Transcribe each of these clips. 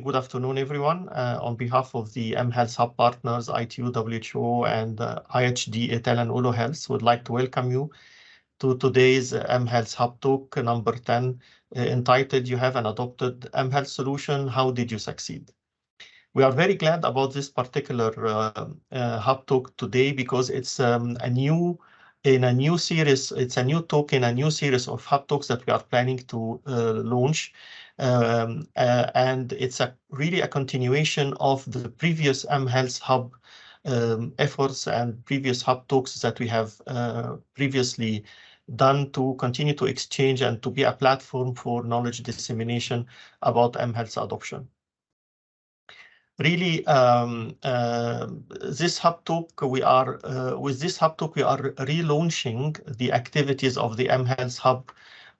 Good afternoon, everyone. On behalf of the mHealth Hub partners, ITU, WHO, and IHD, ETEL, and Ulo Health, would like to welcome you to today's mHealth Hub talk number 10, entitled "You Have an Adopted mHealth Solution. How did you succeed?" We are very glad about this particular Hub talk today because it's a new series. It's a new talk in a new series of Hub talks that we are planning to launch. And it's really a continuation of the previous mHealth Hub efforts and previous Hub talks that we have previously done to continue to exchange and to be a platform for knowledge dissemination about mHealth adoption. Really, this Hub talk, with this Hub talk, we are relaunching the activities of the mHealth Hub,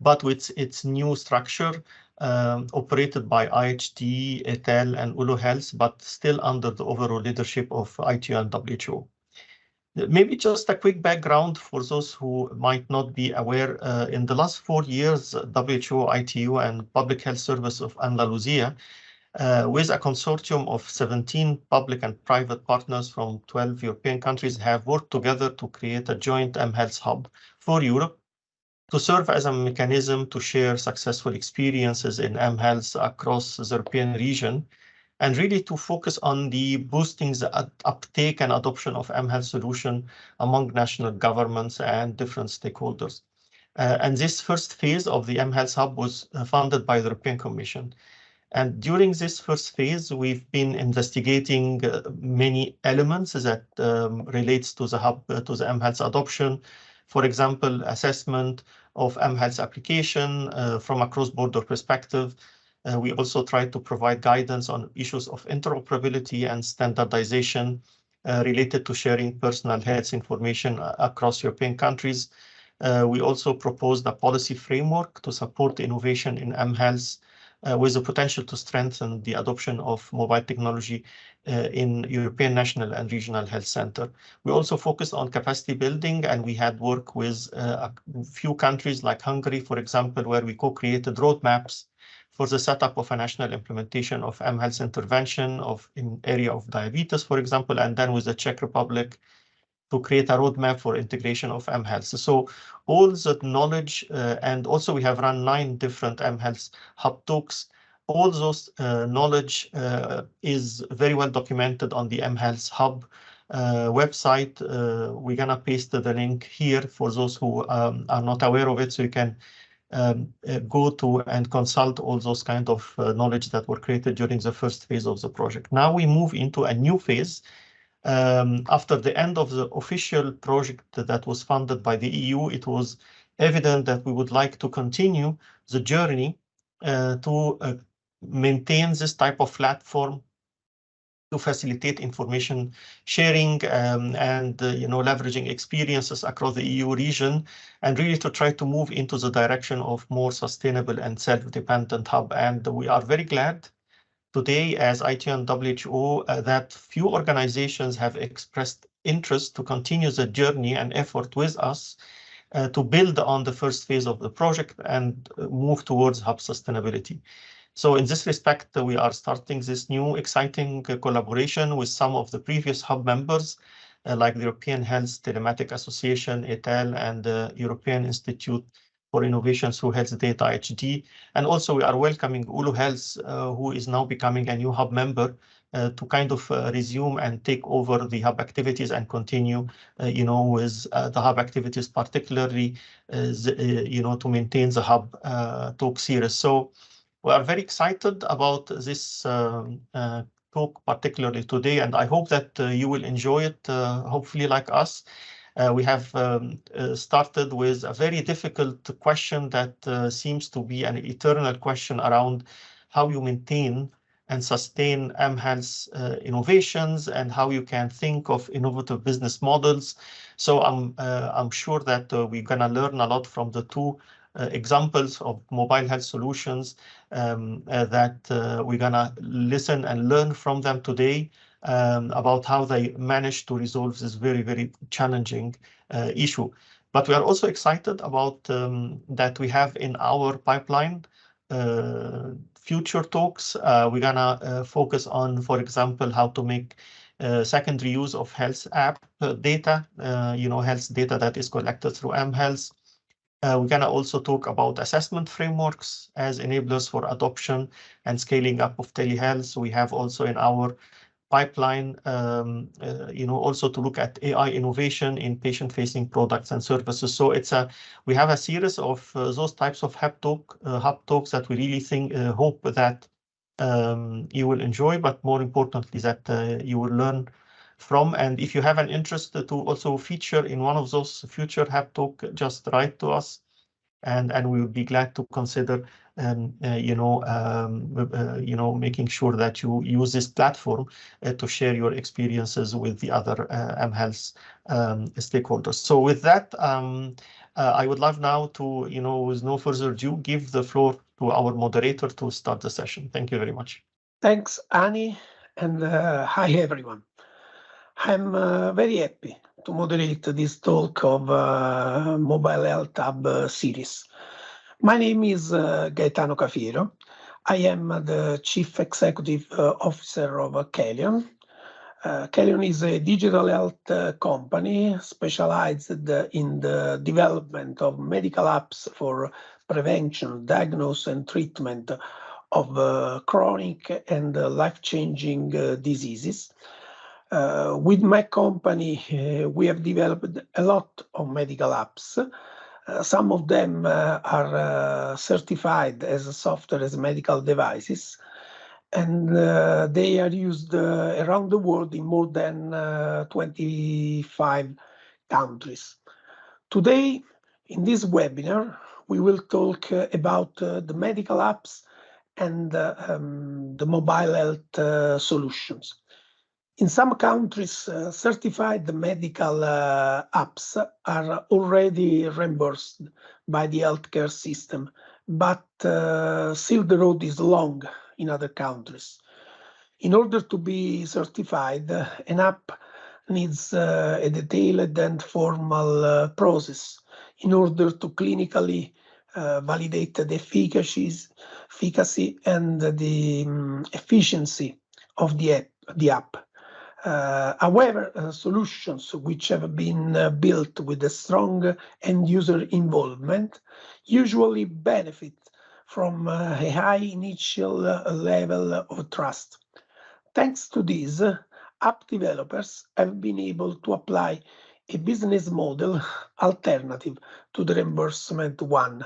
but with its new structure, operated by IHD, ETEL, and Ulo Health, but still under the overall leadership of ITU and WHO. Maybe just a quick background for those who might not be aware. In the last 4 years, WHO, ITU, and Public Health Service of Andalusia, with a consortium of 17 public and private partners from 12 European countries, have worked together to create a joint mHealth Hub for Europe to serve as a mechanism to share successful experiences in mHealth across the European region, and really to focus on the boosting the uptake and adoption of mHealth solution among national governments and different stakeholders. And this first phase of the mHealth Hub was funded by the European Commission. And during this first phase, we've been investigating many elements that relates to the hub, to the mHealth adoption. For example, assessment of mHealth application from a cross-border perspective. We also try to provide guidance on issues of interoperability and standardization related to sharing personal health information across European countries. We also proposed a policy framework to support innovation in mHealth, with the potential to strengthen the adoption of mobile technology in European national and regional health center. We also focused on capacity building, and we had work with a few countries like Hungary, for example, where we co-created roadmaps for the setup of a national implementation of mHealth intervention in area of diabetes, for example, and then with the Czech Republic to create a roadmap for integration of mHealth. So all that knowledge, and also we have run 9 different mHealth Hub talks. All those knowledge is very well documented on the mHealth Hub website. We're gonna paste the link here for those who are not aware of it, so you can go to and consult all those kind of knowledge that were created during the first phase of the project. Now we move into a new phase. After the end of the official project that was funded by the EU, it was evident that we would like to continue the journey to maintain this type of platform to facilitate information sharing and leveraging experiences across the EU region, and really to try to move into the direction of more sustainable and self-dependent hub. And we are very glad today, as ITU and WHO, that few organizations have expressed interest to continue the journey and effort with us to build on the first phase of the project and move towards hub sustainability. So in this respect, we are starting this new exciting collaboration with some of the previous hub members, like the European Health Telematic Association, ETEL, and the European Institute for Innovation through Health Data, IHD. And also we are welcoming Ulo Health, who is now becoming a new hub member, to kind of resume and take over the hub activities and continue, with the hub activities, particularly, to maintain the hub talk series. So we are very excited about this talk, particularly today, and I hope that you will enjoy it, hopefully like us. We have started with a very difficult question that seems to be an eternal question around how you maintain and sustain mHealth innovations and how you can think of innovative business models. So I'm sure that we're gonna learn a lot from the 2 examples of mobile health solutions that we're gonna listen and learn from them today. About how they managed to resolve this very, very challenging issue. But we are also excited about that we have in our pipeline future talks. We're gonna focus on, for example, how to make secondary use of health app data, health data that is collected through mHealth. We're gonna also talk about assessment frameworks as enablers for adoption and scaling up of telehealth. We have also in our pipeline, also to look at AI innovation in patient-facing products and services. So we have a series of those types of hub talks that we really hope that you will enjoy, but more importantly that you will learn from. And if you have an interest to also feature in one of those future hub talk, just write to us, and we would be glad to consider making sure that you use this platform to share your experiences with the other mHealth stakeholders. So with that, I would love now to, with no further ado, give the floor to our moderator to start the session. Thank you very much. Thanks, Annie, and hi everyone. I'm very happy to moderate this talk of Mobile Health Hub series. My name is Gaetano Cafiero. I am the Chief Executive Officer of Calion. Calion is a digital health company specialized in the development of medical apps for prevention, diagnosis, and treatment of chronic and life-changing diseases. With my company, we have developed a lot of medical apps. Some of them are certified as software as medical devices, and they are used around the world in more than 25 countries. Today, in this webinar, we will talk about the medical apps and the mobile health solutions. In some countries, certified medical apps are already reimbursed by the healthcare system, but still the road is long in other countries. In order to be certified, an app needs a detailed and formal process in order to clinically validate the efficacy and the efficiency of the app. However, solutions which have been built with a strong end-user involvement usually benefit from a high initial level of trust. Thanks to this, app developers have been able to apply a business model alternative to the reimbursement one,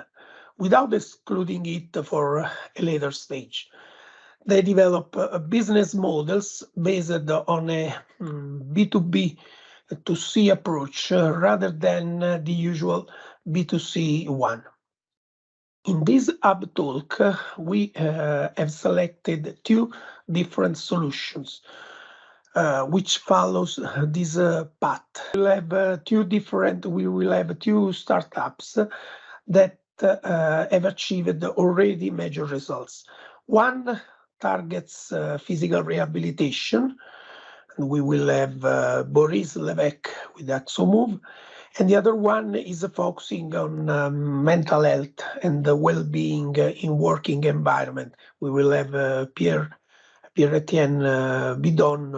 without excluding it for a later stage. They develop business models based on a B2B to C approach rather than the usual B2C one. In this hub talk, we have selected two different solutions, which follows this path. We will have two startups that have achieved already major results. One targets physical rehabilitation, and we will have Boris Levesque with Axomove, and the other one is focusing on mental health and the well-being in working environment. We will have Pierre-Etienne Bidon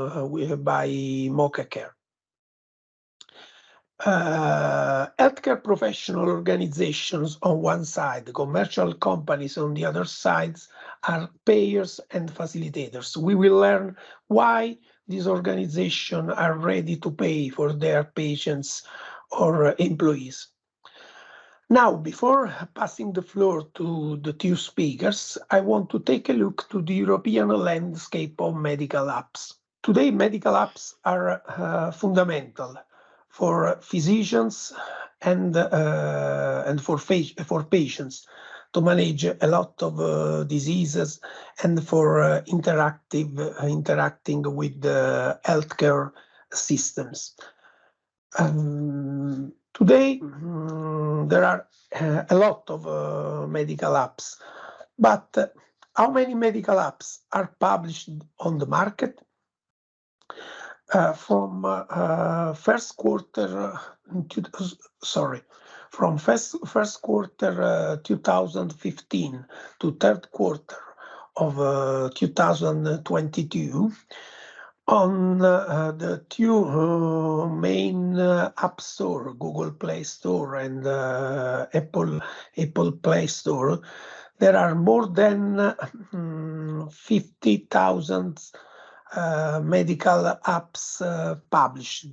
by MocaCare. Healthcare professional organizations on one side, commercial companies on the other side are payers and facilitators. We will learn why these organizations are ready to pay for their patients or employees. Now, before passing the floor to the two speakers, I want to take a look to the European landscape of medical apps. Today, medical apps are fundamental for physicians and for patients to manage a lot of diseases and for interacting with the healthcare systems. Today, there are a lot of medical apps, but how many medical apps are published on the market? From From first quarter 2015 to third quarter of 2022, on the two main App Store, Google Play Store and Apple Play Store, there are more than 50,000 medical apps published.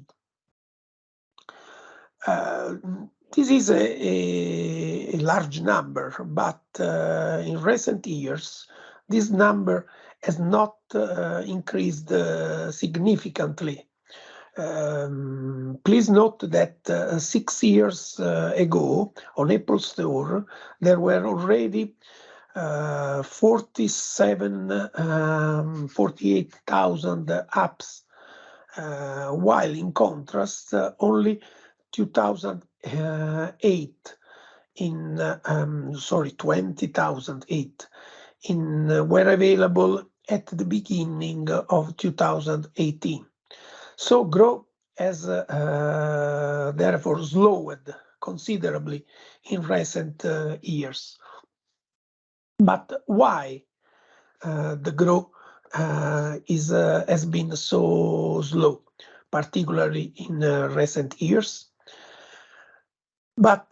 This is a large number, but in recent years, this number has not increased significantly. Please note that 6 years ago on Apple Store, there were already 48,000 apps, while in contrast, only 2008 20,008 were available at the beginning of 2018. So growth has therefore slowed considerably in recent years. But why the growth has been so slow, particularly in recent years? But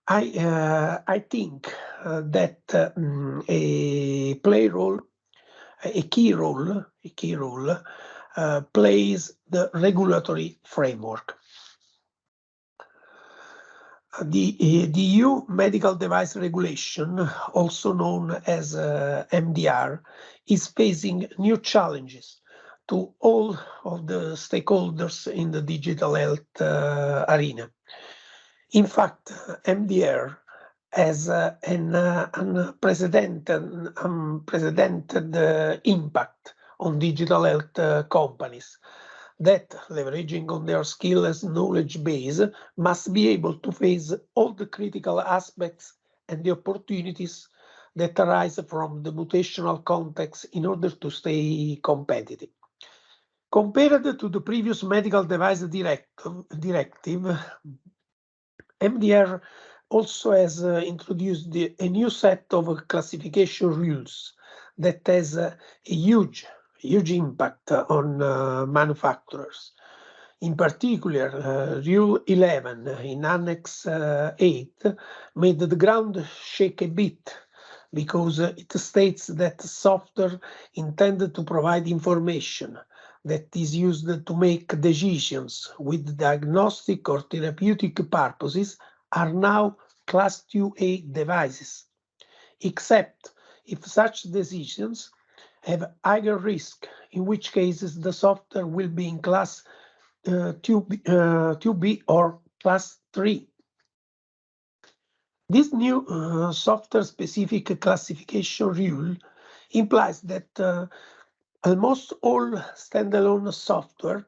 I think that a key role plays the regulatory framework. The EU Medical Device Regulation, also known as MDR, is facing new challenges to all of the stakeholders in the digital health arena. In fact, MDR has an unprecedented impact on digital health companies that, leveraging on their skills and knowledge base, must be able to face all the critical aspects and the opportunities that arise from the mutational context in order to stay competitive. Compared to the previous medical device directive, MDR also has introduced a new set of classification rules that has a huge impact on manufacturers. In particular, Rule 11 in Annex 8 made the ground shake a bit because it states that software intended to provide information that is used to make decisions with diagnostic or therapeutic purposes are now Class 2A devices, except if such decisions have higher risk, in which cases the software will be in Class 2B or Class 3. This new software-specific classification rule implies that almost all standalone software,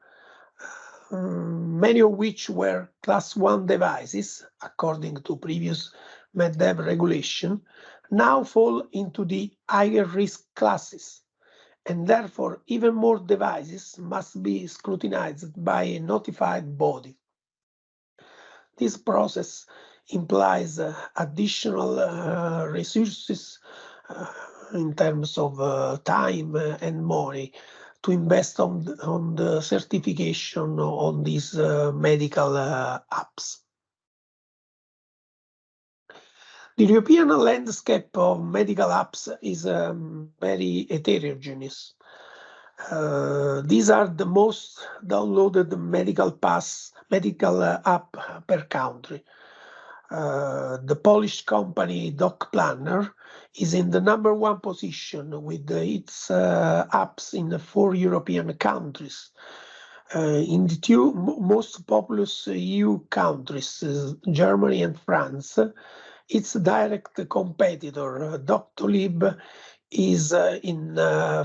many of which were Class 1 devices, according to previous MedDev regulation, now fall into the higher risk classes, and therefore even more devices must be scrutinized by a notified body. This process implies additional resources in terms of time and money to invest on the certification on these medical apps. The European landscape of medical apps is very heterogeneous. These are the most downloaded medical app per country. The Polish company DocPlanner is in the #1 position with its apps in 4 European countries. In the two most populous EU countries, Germany and France, its direct competitor, Doctolib, is in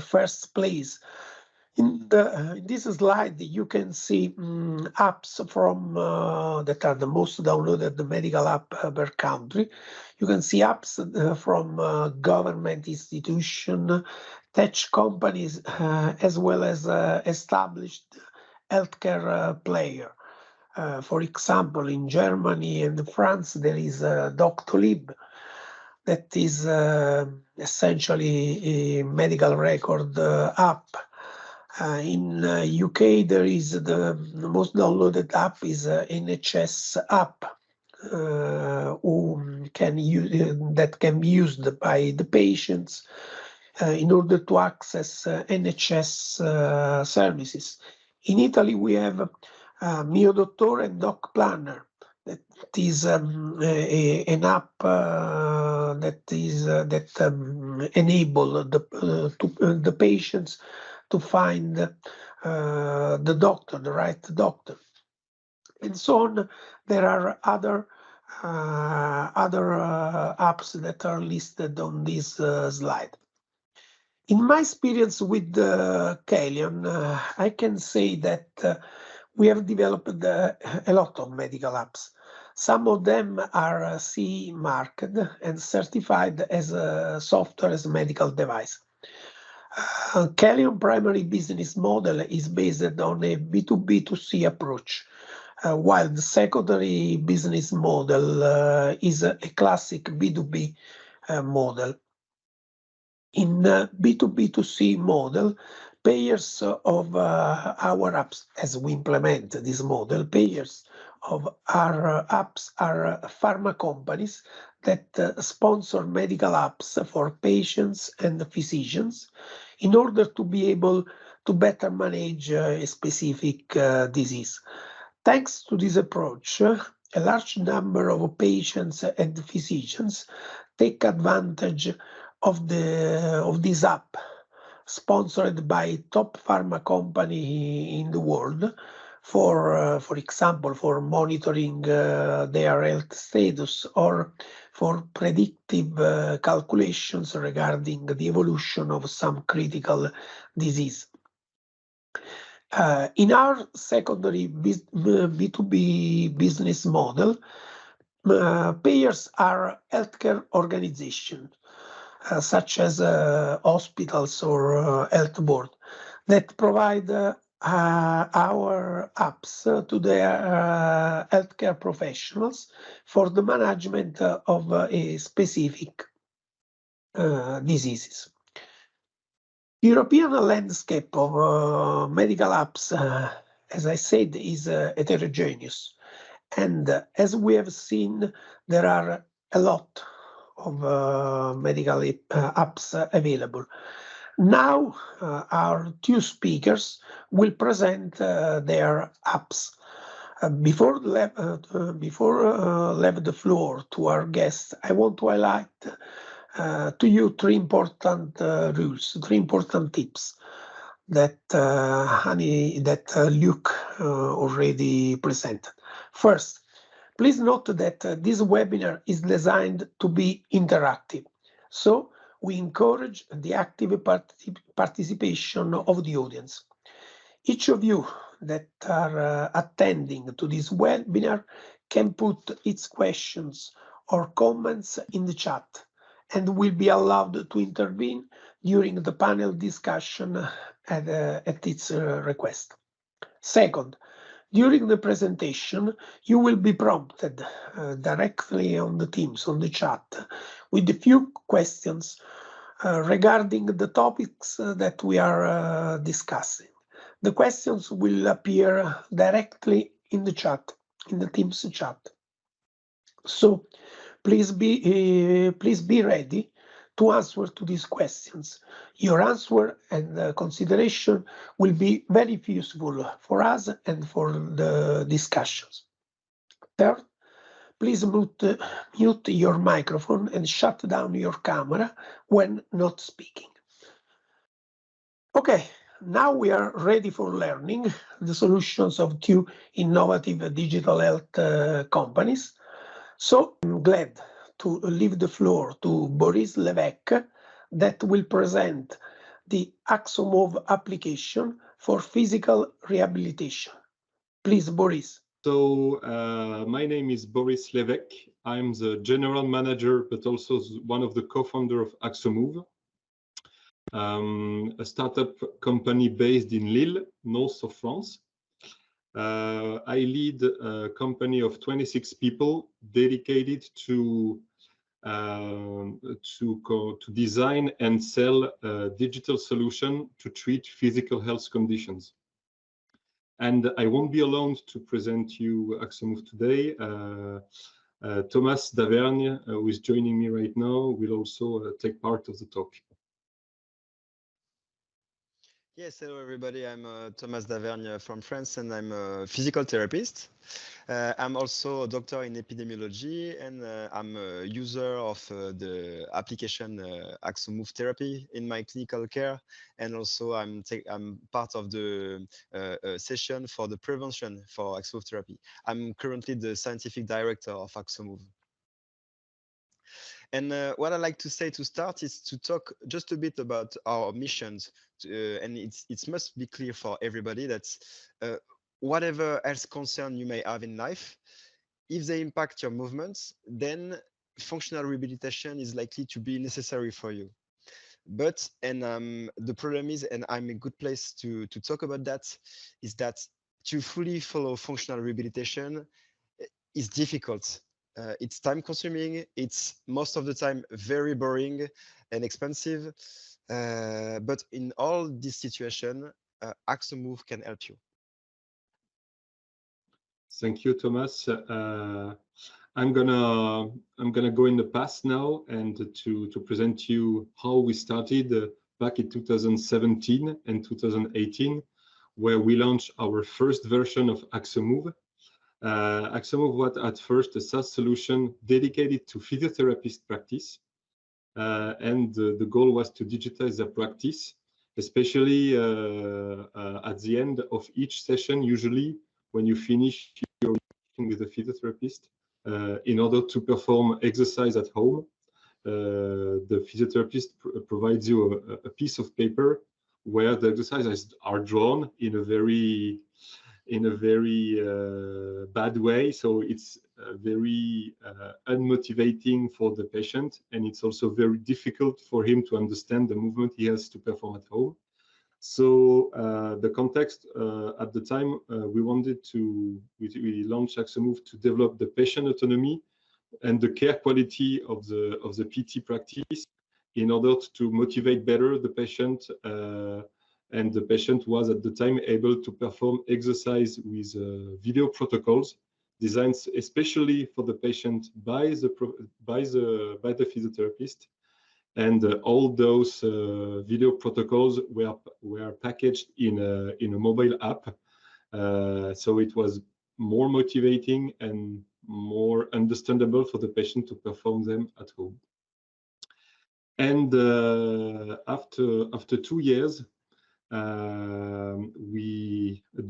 first place. In this slide, you can see apps from that are the most downloaded medical app per country. You can see apps from government institution, tech companies, as well as established healthcare player. For example, in Germany and France, there is Doctolib, that is essentially a medical record app. In UK, there is the most downloaded app is NHS app, that can be used by the patients in order to access NHS services. In Italy, we have Mio Dottore and Doc Planner. That is an app that enable the patients to find the right doctor, and so on. There are other apps that are listed on this slide. In my experience with Kalian, I can say that we have developed a lot of medical apps. Some of them are CE marked and certified as a software as a medical device. Kalian primary business model is based on a B2B2C approach, while the secondary business model is a classic B2B model. In B2B2C model, payers of our apps, as we implement this model, payers of our apps are pharma companies that sponsor medical apps for patients and physicians in order to be able to better manage a specific disease. Thanks to this approach, a large number of patients and physicians take advantage of this app, sponsored by top pharma company in the world, for example, for monitoring their health status or for predictive calculations regarding the evolution of some critical disease. In our secondary B2B business model, payers are healthcare organizations, such as hospitals or health board, that provide our apps to their healthcare professionals for the management of a specific diseases. European landscape of medical apps, as I said, is heterogeneous, and as we have seen, there are a lot of medical apps available. Now our two speakers will present their apps. Before leave the floor to our guests, I want to highlight to you three important rules, three important tips that Luke already presented. First, please note that this webinar is designed to be interactive, so we encourage the active participation of the audience. Each of you that are attending to this webinar can put its questions or comments in the chat and will be allowed to intervene during the panel discussion at its request. Second, during the presentation, you will be prompted directly on the Teams, on the chat, with a few questions regarding the topics that we are discussing. The questions will appear directly in the chat, in the Teams chat. So please be ready to answer to these questions. Your answer and consideration will be very useful for us and for the discussions. Third, please mute your microphone and shut down your camera when not speaking. Okay, now we are ready for learning the solutions of two innovative digital health companies. So I'm glad to leave the floor to Boris Levesque, that will present the AxoMove application for physical rehabilitation. Please, Boris. So my name is Boris Levesque. I'm the general manager, but also one of the co-founder of AxoMove, a startup company based in Lille, north of France. I lead a company of 26 people dedicated to design and sell a digital solution to treat physical health conditions. And I won't be alone to present you AxoMove today. Thomas Davergne, who is joining me right now, will also take part of the talk. Yes, hello everybody. I'm Thomas Davergne from France, and I'm a physical therapist. I'm also a doctor in epidemiology, and I'm a user of the application AxoMove therapy in my clinical care, and also I'm part of the session for the prevention for AxoMove therapy. I'm currently the scientific director of AxoMove. And what I like to say to start is to talk just a bit about our missions. And it must be clear for everybody that whatever else concern you may have in life, if they impact your movements, then functional rehabilitation is likely to be necessary for you. But, and the problem is, and I'm a good place to talk about that, is that to fully follow functional rehabilitation is difficult. It's time consuming. It's most of the time very boring and expensive. But in all this situation, AxoMove can help you. Thank you, Thomas. I'm gonna go in the past now and to present you how we started back in 2017 and 2018, where we launched our first version of AxoMove. AxoMove was at first a SaaS solution dedicated to physiotherapist practice, and the goal was to digitize their practice, especially at the end of each session, usually when you finish your meeting with a physiotherapist, in order to perform exercise at home. The physiotherapist provides you a piece of paper where the exercises are drawn in a very bad way, so it's very unmotivating for the patient, and it's also very difficult for him to understand the movement he has to perform at home. So the context at the time, we launched AxoMove to develop the patient autonomy and the care quality of the PT practice in order to motivate better the patient. And the patient was at the time able to perform exercise with video protocols designed especially for the patient by the physiotherapist. And all those video protocols were packaged in a mobile app, so it was more motivating and more understandable for the patient to perform them at home. And after 2 years,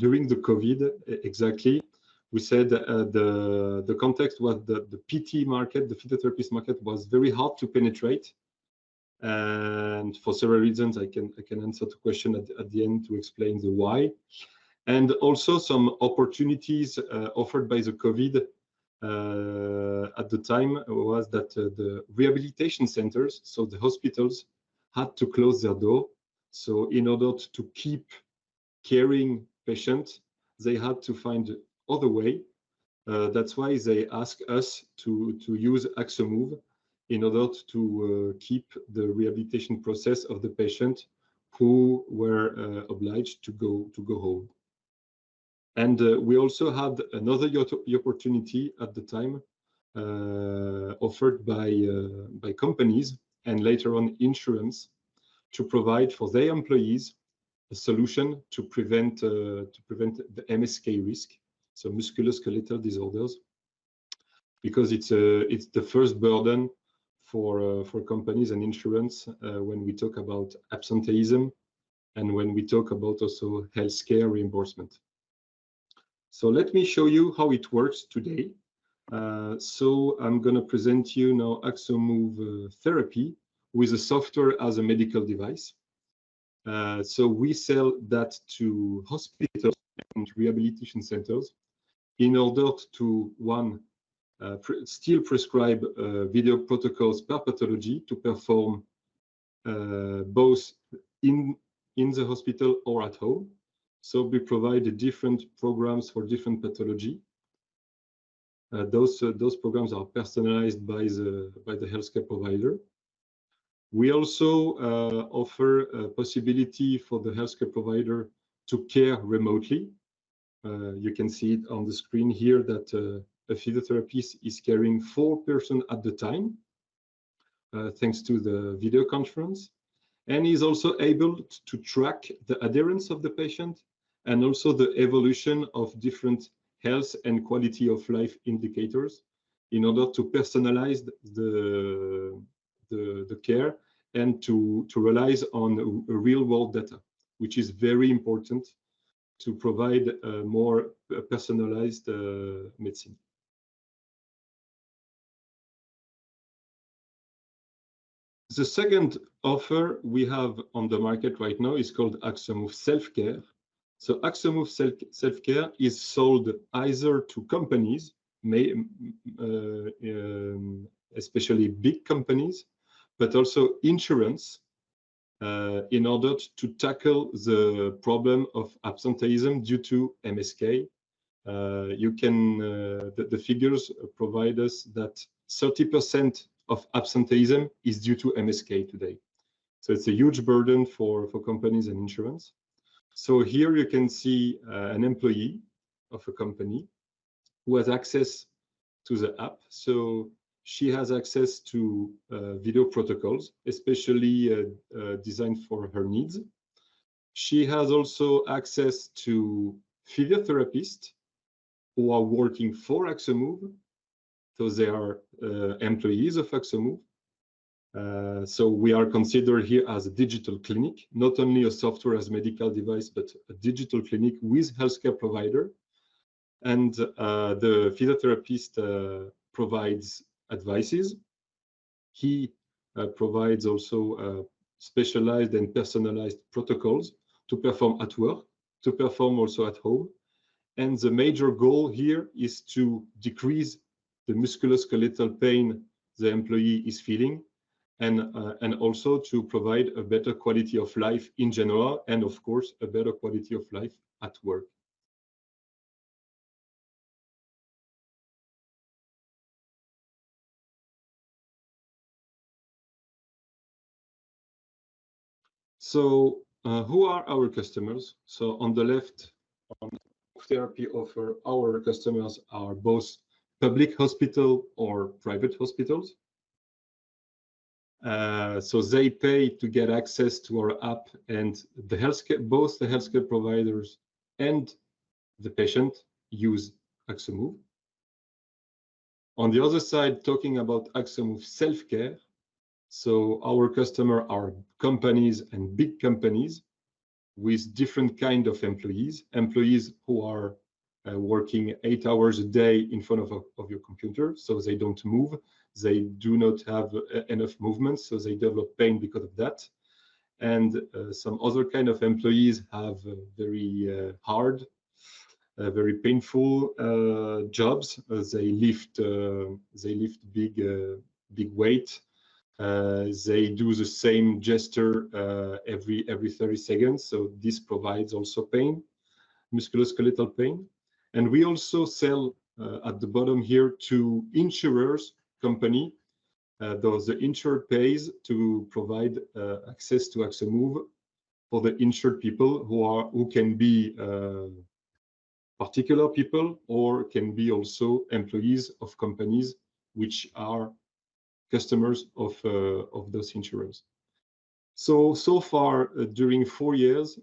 during the COVID exactly, we said the context was that the PT market, the physiotherapist market, was very hard to penetrate, and for several reasons. I can answer the question at the end to explain the why, and also some opportunities offered by the COVID at the time was that the rehabilitation centers, so the hospitals, had to close their door. So in order to keep caring patients, they had to find other way. That's why they asked us to use AxoMove in order to keep the rehabilitation process of the patient who were obliged to go home. And we also had another opportunity at the time offered by companies and later on insurance to provide for their employees a solution to prevent the MSK risk, so musculoskeletal disorders, because it's the first burden for companies and insurance when we talk about absenteeism and when we talk about also healthcare reimbursement. So let me show you how it works today. So I'm going to present you now AxoMove therapy with a software as a medical device. So we sell that to hospitals and rehabilitation centers in order to, one, still prescribe video protocols per pathology to perform both in the hospital or at home. So we provide different programs for different pathology. Those programs are personalized by the healthcare provider. We also offer a possibility for the healthcare provider to care remotely. You can see it on the screen here that a physiotherapist is caring 4 persons at the time, thanks to the video conference, and is also able to track the adherence of the patient and also the evolution of different health and quality of life indicators in order to personalize the care and to rely on real world data, which is very important to provide a more personalized medicine. The second offer we have on the market right now is called AXOMove Self-Care. So AXOMove Self-Care is sold either to companies, especially big companies, but also insurance, in order to tackle the problem of absenteeism due to MSK. The figures provide us that 30% of absenteeism is due to MSK today. So it's a huge burden for companies and insurance. So here you can see an employee of a company who has access to the app. So she has access to video protocols, especially designed for her needs. She has also access to physiotherapists who are working for AXOMove. So they are employees of AXOMove. So we are considered here as a digital clinic, not only a software as medical device, but a digital clinic with healthcare provider. And the physiotherapist provides advices. He provides also specialized and personalized protocols to perform at work, to perform also at home. And the major goal here is to decrease the musculoskeletal pain the employee is feeling, and also to provide a better quality of life in general, and of course, a better quality of life at work. So who are our customers? So on the left, on therapy offer, our customers are both public hospital or private hospitals. So they pay to get access to our app, and the healthcare, both the healthcare providers and the patient use AXOMove. On the other side, talking about AXOMove Self-Care, so our customers are companies and big companies with different kind of employees who are working 8 hours a day in front of your computer, so they don't move. They do not have enough movement, so they develop pain because of that. And some other kind of employees have very hard, very painful jobs. They lift big weight. They do the same gesture every 30 seconds. So this provides also pain, musculoskeletal pain. And we also sell at the bottom here to insurers company. The insured pays to provide access to AXOMove for the insured people who can be particular people or can be also employees of companies which are customers of those insurers. So far, during 4 years,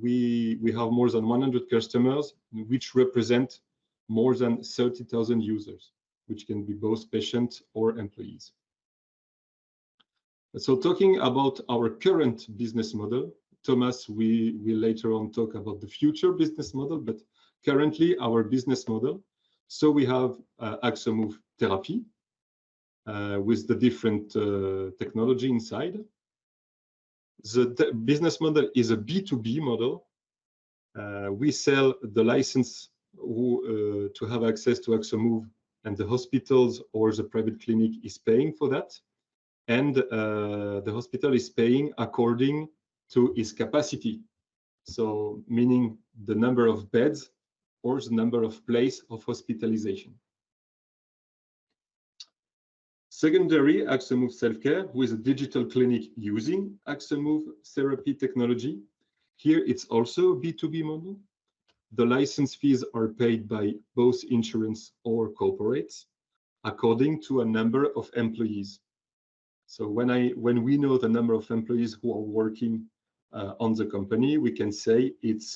we have more than 100 customers, which represent more than 30,000 users, which can be both patients or employees. So talking about our current business model, Thomas, we will later on talk about the future business model, but currently our business model. So we have AXOMove Therapy with the different technology inside. The business model is a B2B model. We sell the license to have access to AXOMove, and the hospitals or the private clinic is paying for that. And the hospital is paying according to its capacity. So meaning the number of beds or the number of places of hospitalization. Secondary, Axomove Self-Care with a digital clinic using Axomove therapy technology. Here it's also a B2B model. The license fees are paid by both insurance or corporates according to a number of employees. So when we know the number of employees who are working on the company, we can say it's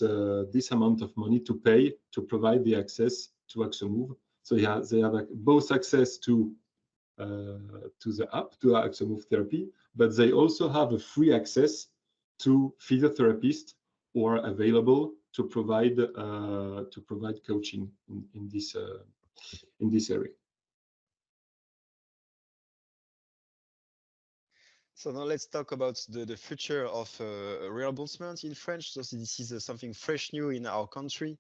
this amount of money to pay to provide the access to Axomove. So yeah, they have both access to the app, to Axomove therapy, but they also have a free access to physiotherapists who are available to provide coaching in this area. So now let's talk about the future of reimbursement in French. So this is something fresh new in our country,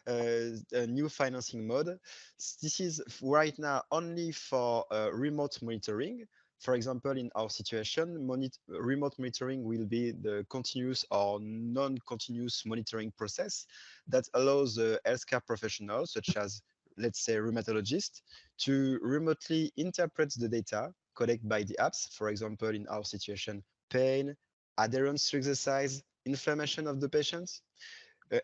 a new financing mode. This is right now only for remote monitoring. For example, in our situation, remote monitoring will be the continuous or non-continuous monitoring process that allows healthcare professionals, such as, let's say, rheumatologists, to remotely interpret the data collected by the apps, for example, in our situation, pain, adherence to exercise, inflammation of the patients.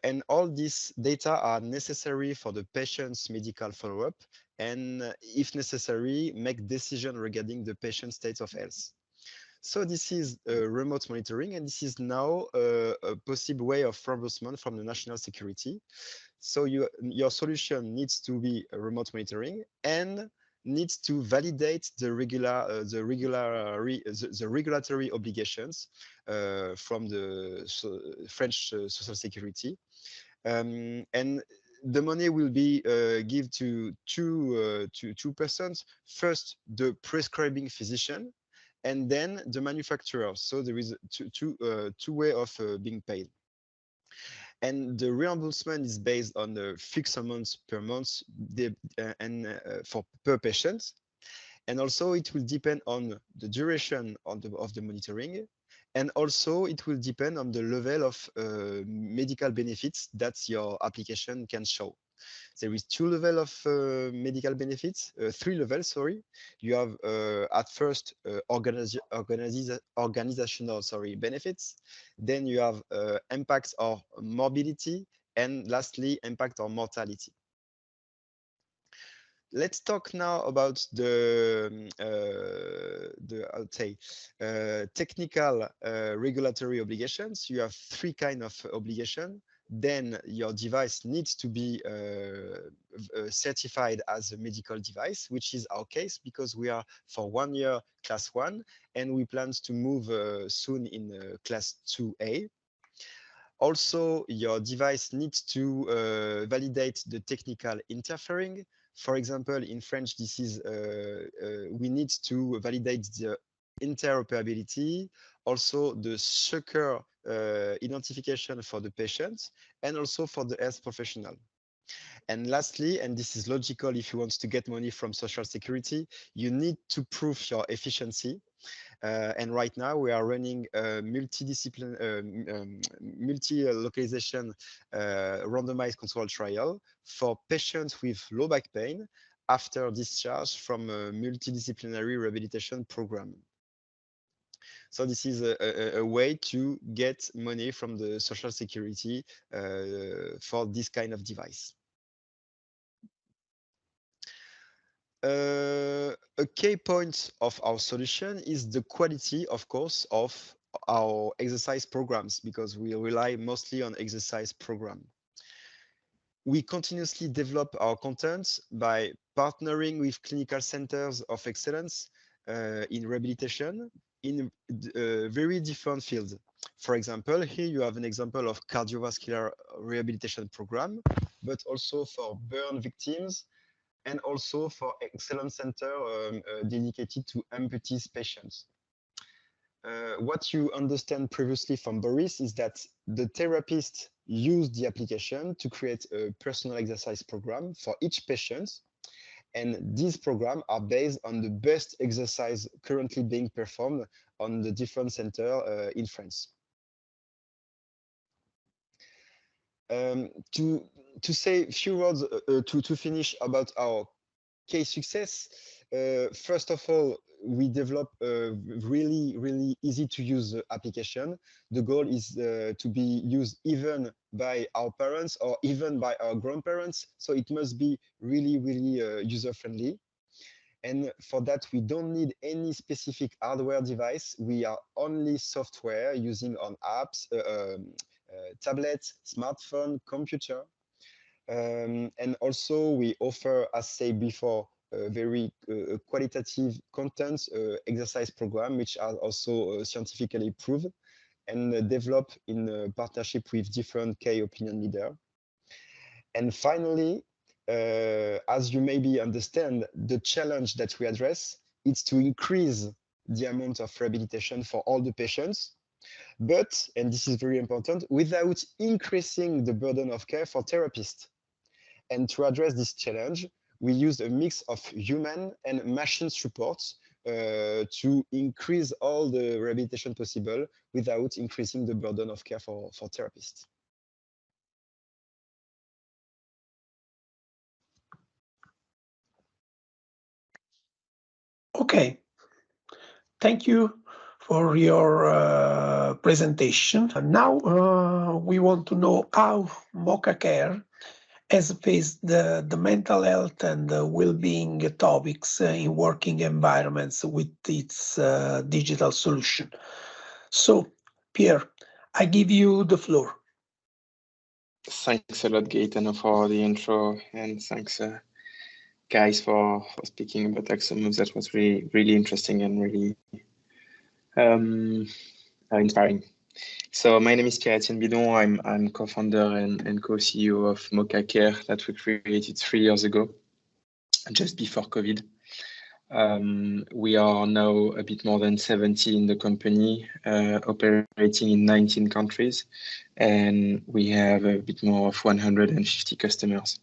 And all these data are necessary for the patient's medical follow-up and, if necessary, make decisions regarding the patient's state of health. So this is remote monitoring, and this is now a possible way of reimbursement from the national security. So your solution needs to be remote monitoring and needs to validate the regulatory obligations from the French Social Security, and the money will be given to two persons. First, the prescribing physician, and then the manufacturer. So there is two way of being paid. And the reimbursement is based on the fixed amounts per month for per patient. And also it will depend on the duration of the monitoring. And also it will depend on the level of medical benefits that your application can show. There is two levels of medical benefits, three levels, sorry. You have at first organizational benefits. Then you have impacts of morbidity, and lastly, impact on mortality. Let's talk now about the technical regulatory obligations. You have three kinds of obligations. Then your device needs to be certified as a medical device, which is our case because we are for 1 year class 1 and we plan to move soon in class 2A. Also, your device needs to validate the technical interfering. For example, in French, this is we need to validate the interoperability, also the secure identification for the patient, and also for the health professional. And lastly, and this is logical if you want to get money from Social Security, you need to prove your efficiency. And right now we are running a multi-localization randomized control trial for patients with low back pain after discharge from a multidisciplinary rehabilitation program. So this is a way to get money from the Social Security for this kind of device. A key point of our solution is the quality, of course, of our exercise programs, because we rely mostly on exercise program. We continuously develop our content by partnering with clinical centers of excellence in rehabilitation in very different fields. For example, here you have an example of cardiovascular rehabilitation program, but also for burn victims, and also for excellence center dedicated to amputees patients. What you understand previously from Boris is that the therapist used the application to create a personal exercise program for each patient. And these programs are based on the best exercise currently being performed on the different centers in France. To say a few words to finish about our case success, first of all, we develop a really easy to use application. The goal is to be used even by our parents or even by our grandparents. So it must be really user friendly. And for that, we don't need any specific hardware device. We are only software using on apps, tablets, smartphone, computer. And also we offer, as said before, very qualitative content exercise program, which are also scientifically proven and developed in partnership with different key opinion leaders. And finally, as you maybe understand, the challenge that we address is to increase the amount of rehabilitation for all the patients, but, and this is very important, without increasing the burden of care for therapists. And to address this challenge, we use a mix of human and machine supports to increase all the rehabilitation possible without increasing the burden of care for therapists. Okay, thank you for your presentation. Now we want to know how Mocha Care has faced the mental health and well-being topics in working environments with its digital solution. So, Pierre, I give you the floor. Thanks a lot, Gaetano, for the intro, and thanks, guys, for speaking about Axomoves. That was really interesting and really inspiring. So my name is Pierre-Etienne Bidon. I'm co-founder and co-CEO of Mocha Care that we created 3 years ago, just before COVID. We are now a bit more than 70 in the company, operating in 19 countries, and we have a bit more of 150 customers.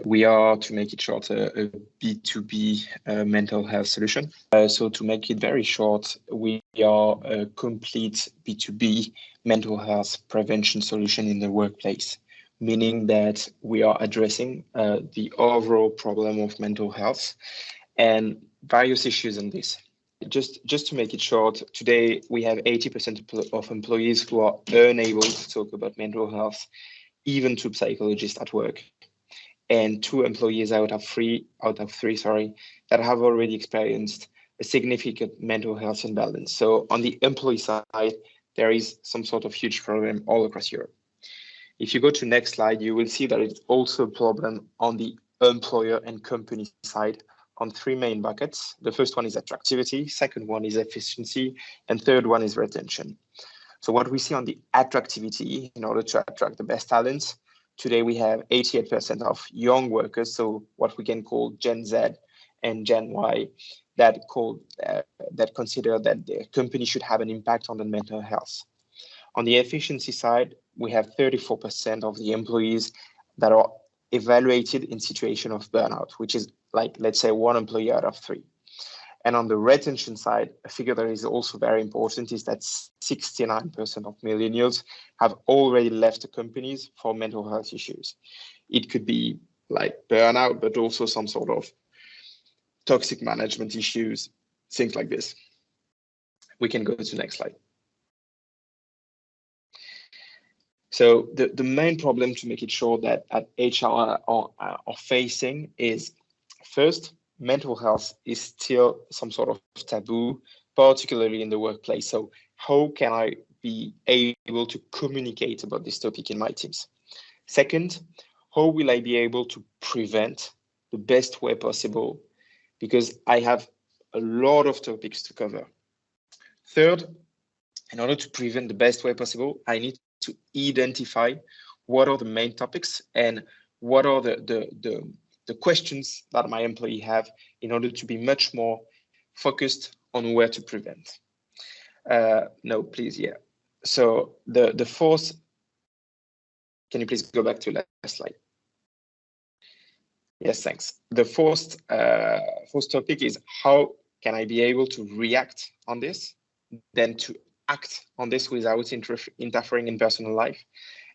We are, to make it short, a B2B mental health solution. So to make it very short, we are a complete B2B mental health prevention solution in the workplace, meaning that we are addressing the overall problem of mental health and various issues in this. Just to make it short, today we have 80% of employees who are unable to talk about mental health, even to psychologists at work, and 2 employees out of three, that have already experienced a significant mental health imbalance. So on the employee side, there is some sort of huge problem all across Europe. If you go to next slide, you will see that it's also a problem on the employer and company side on 3 main buckets. The first one is attractivity, second one is efficiency, and third one is retention. So what we see on the attractivity, in order to attract the best talents, today we have 88% of young workers, so what we can call Gen Z and Gen Y, that consider that the company should have an impact on the mental health. On the efficiency side, we have 34% of the employees that are evaluated in situation of burnout, which is like, let's say, 1 employee out of 3. And on the retention side, a figure that is also very important is that 69% of millennials have already left the companies for mental health issues. It could be like burnout, but also some sort of toxic management issues, things like this. We can go to the next slide. So the main problem, to make it short, that at HR are facing is, first, mental health is still some sort of taboo, particularly in the workplace. So how can I be able to communicate about this topic in my teams? Second, how will I be able to prevent the best way possible? Because I have a lot of topics to cover. Third, in order to prevent the best way possible, I need to identify what are the main topics and what are the questions that my employee have in order to be much more focused on where to prevent. No, please, yeah. So the fourth, can you please go back to last slide? Yes, thanks. The fourth topic is how can I be able to react on this, then to act on this without interfering in personal life,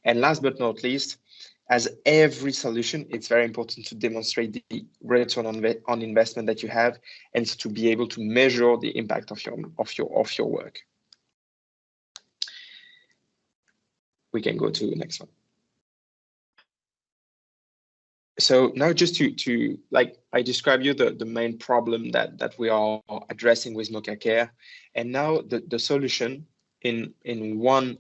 And last but not least, as every solution, it's very important to demonstrate the return on investment that you have, and to be able to measure the impact of your work. We can go to the next one. So now, just to like I described you the main problem that we are addressing with MocaCare, and now the solution in one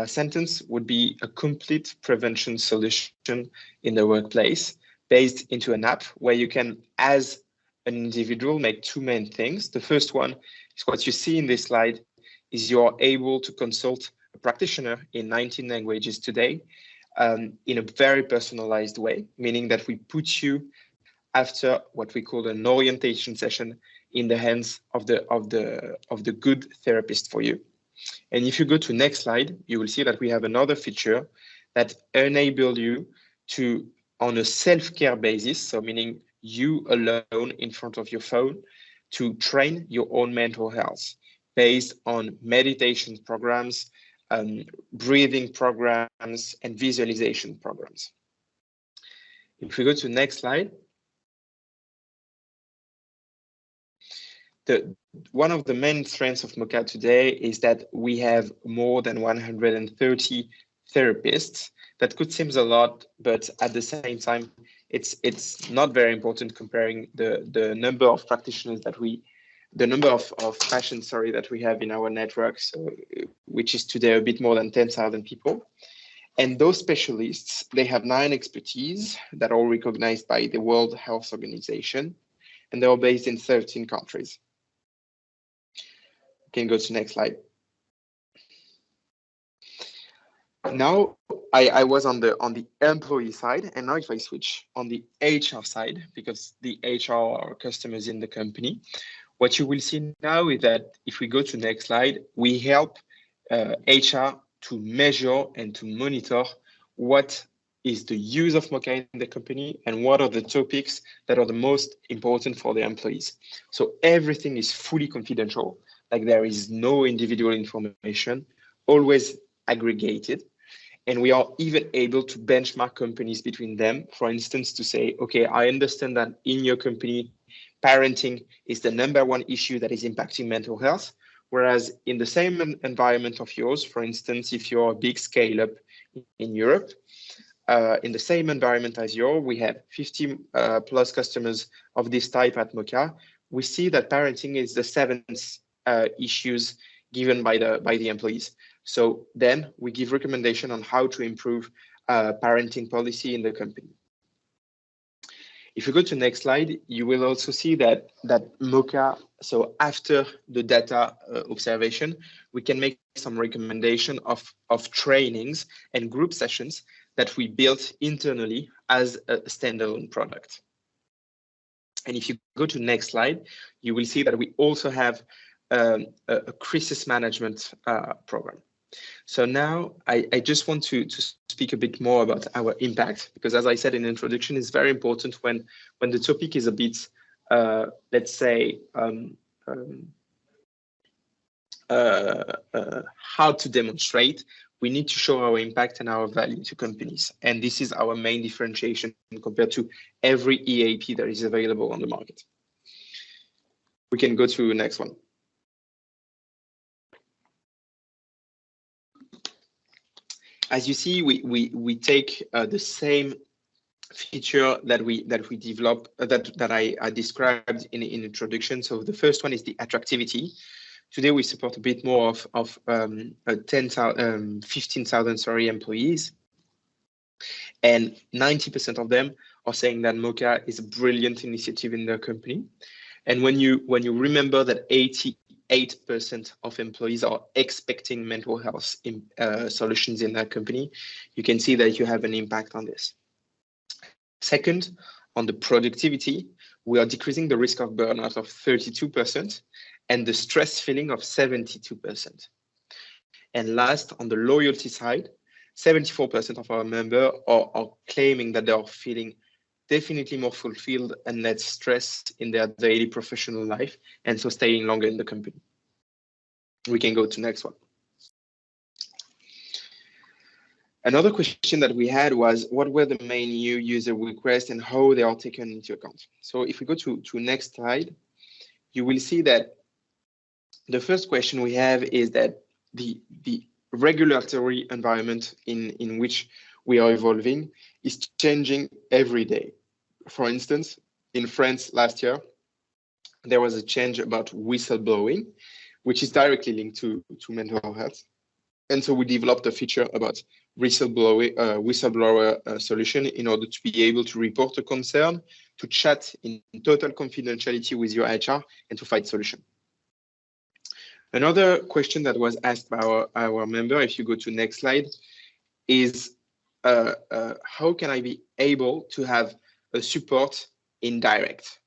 sentence would be a complete prevention solution in the workplace, based into an app where you can, as an individual, make two main things. The first one is what you see in this slide, is you're able to consult a practitioner in 19 languages today, in a very personalized way, meaning that we put you, after what we call an orientation session, in the hands of the good therapist for you. And if you go to next slide, you will see that we have another feature that enable you to, on a self-care basis, so meaning you alone in front of your phone, to train your own mental health based on meditation programs, breathing programs, and visualization programs. If we go to next slide, one of the main strengths of Moca today is that we have more than 130 therapists. That could seem a lot, but at the same time, it's not very important comparing the number of practitioners that the number of patients, sorry, that we have in our network, so, which is today a bit more than 10,000 people. And those specialists, they have 9 expertise that are all recognized by the World Health Organization, and they are based in 13 countries. You can go to the next slide. Now, I was on the employee side, and now if I switch on the HR side, because the HR are customers in the company, what you will see now is that if we go to the next slide, we help HR to measure and to monitor what is the use of Moca in the company and what are the topics that are the most important for the employees. So everything is fully confidential, like there is no individual information, always aggregated. And we are even able to benchmark companies between them, for instance, to say, okay, I understand that in your company, parenting is the #1 issue that is impacting mental health. Whereas in the same environment of yours, for instance, if you're a big scale up in Europe, in the same environment as yours, we have 50 plus customers of this type at Moca. We see that parenting is the 7th issues given by the employees. So then we give recommendation on how to improve parenting policy in the company. If you go to the next slide, you will also see that Moca, so after the data observation, we can make some recommendation of trainings and group sessions that we built internally as a standalone product. And if you go to the next slide, you will see that we also have a crisis management program. So now I just want to speak a bit more about our impact, because as I said in the introduction, it's very important when the topic is a bit, let's say, how to demonstrate, we need to show our impact and our value to companies. And this is our main differentiation compared to every EAP that is available on the market. We can go to the next one. As you see, we take the same feature that we develop that I described in introduction. So the first one is the attractivity. Today we support a bit more of 15,000 employees, and 90% of them are saying that Moca is a brilliant initiative in their company. And when you remember that 88% of employees are expecting mental health solutions in their company, you can see that you have an impact on this. Second, on the productivity, we are decreasing the risk of burnout of 32% and the stress feeling of 72%. And last, on the loyalty side, 74% of our members are claiming that they are feeling definitely more fulfilled and less stressed in their daily professional life, and so staying longer in the company. We can go to the next one. Another question that we had was, what were the main new user requests and how they are taken into account? So if we go to next slide, you will see that the first question we have is that the regulatory environment in which we are evolving is changing every day. For instance, in France last year, there was a change about whistleblowing, which is directly linked to mental health. And so we developed a feature about whistleblower solution in order to be able to report a concern, to chat in total confidentiality with your HR, and to find solution. Another question that was asked by our member, if you go to next slide, is how can I be able to have a support in direct?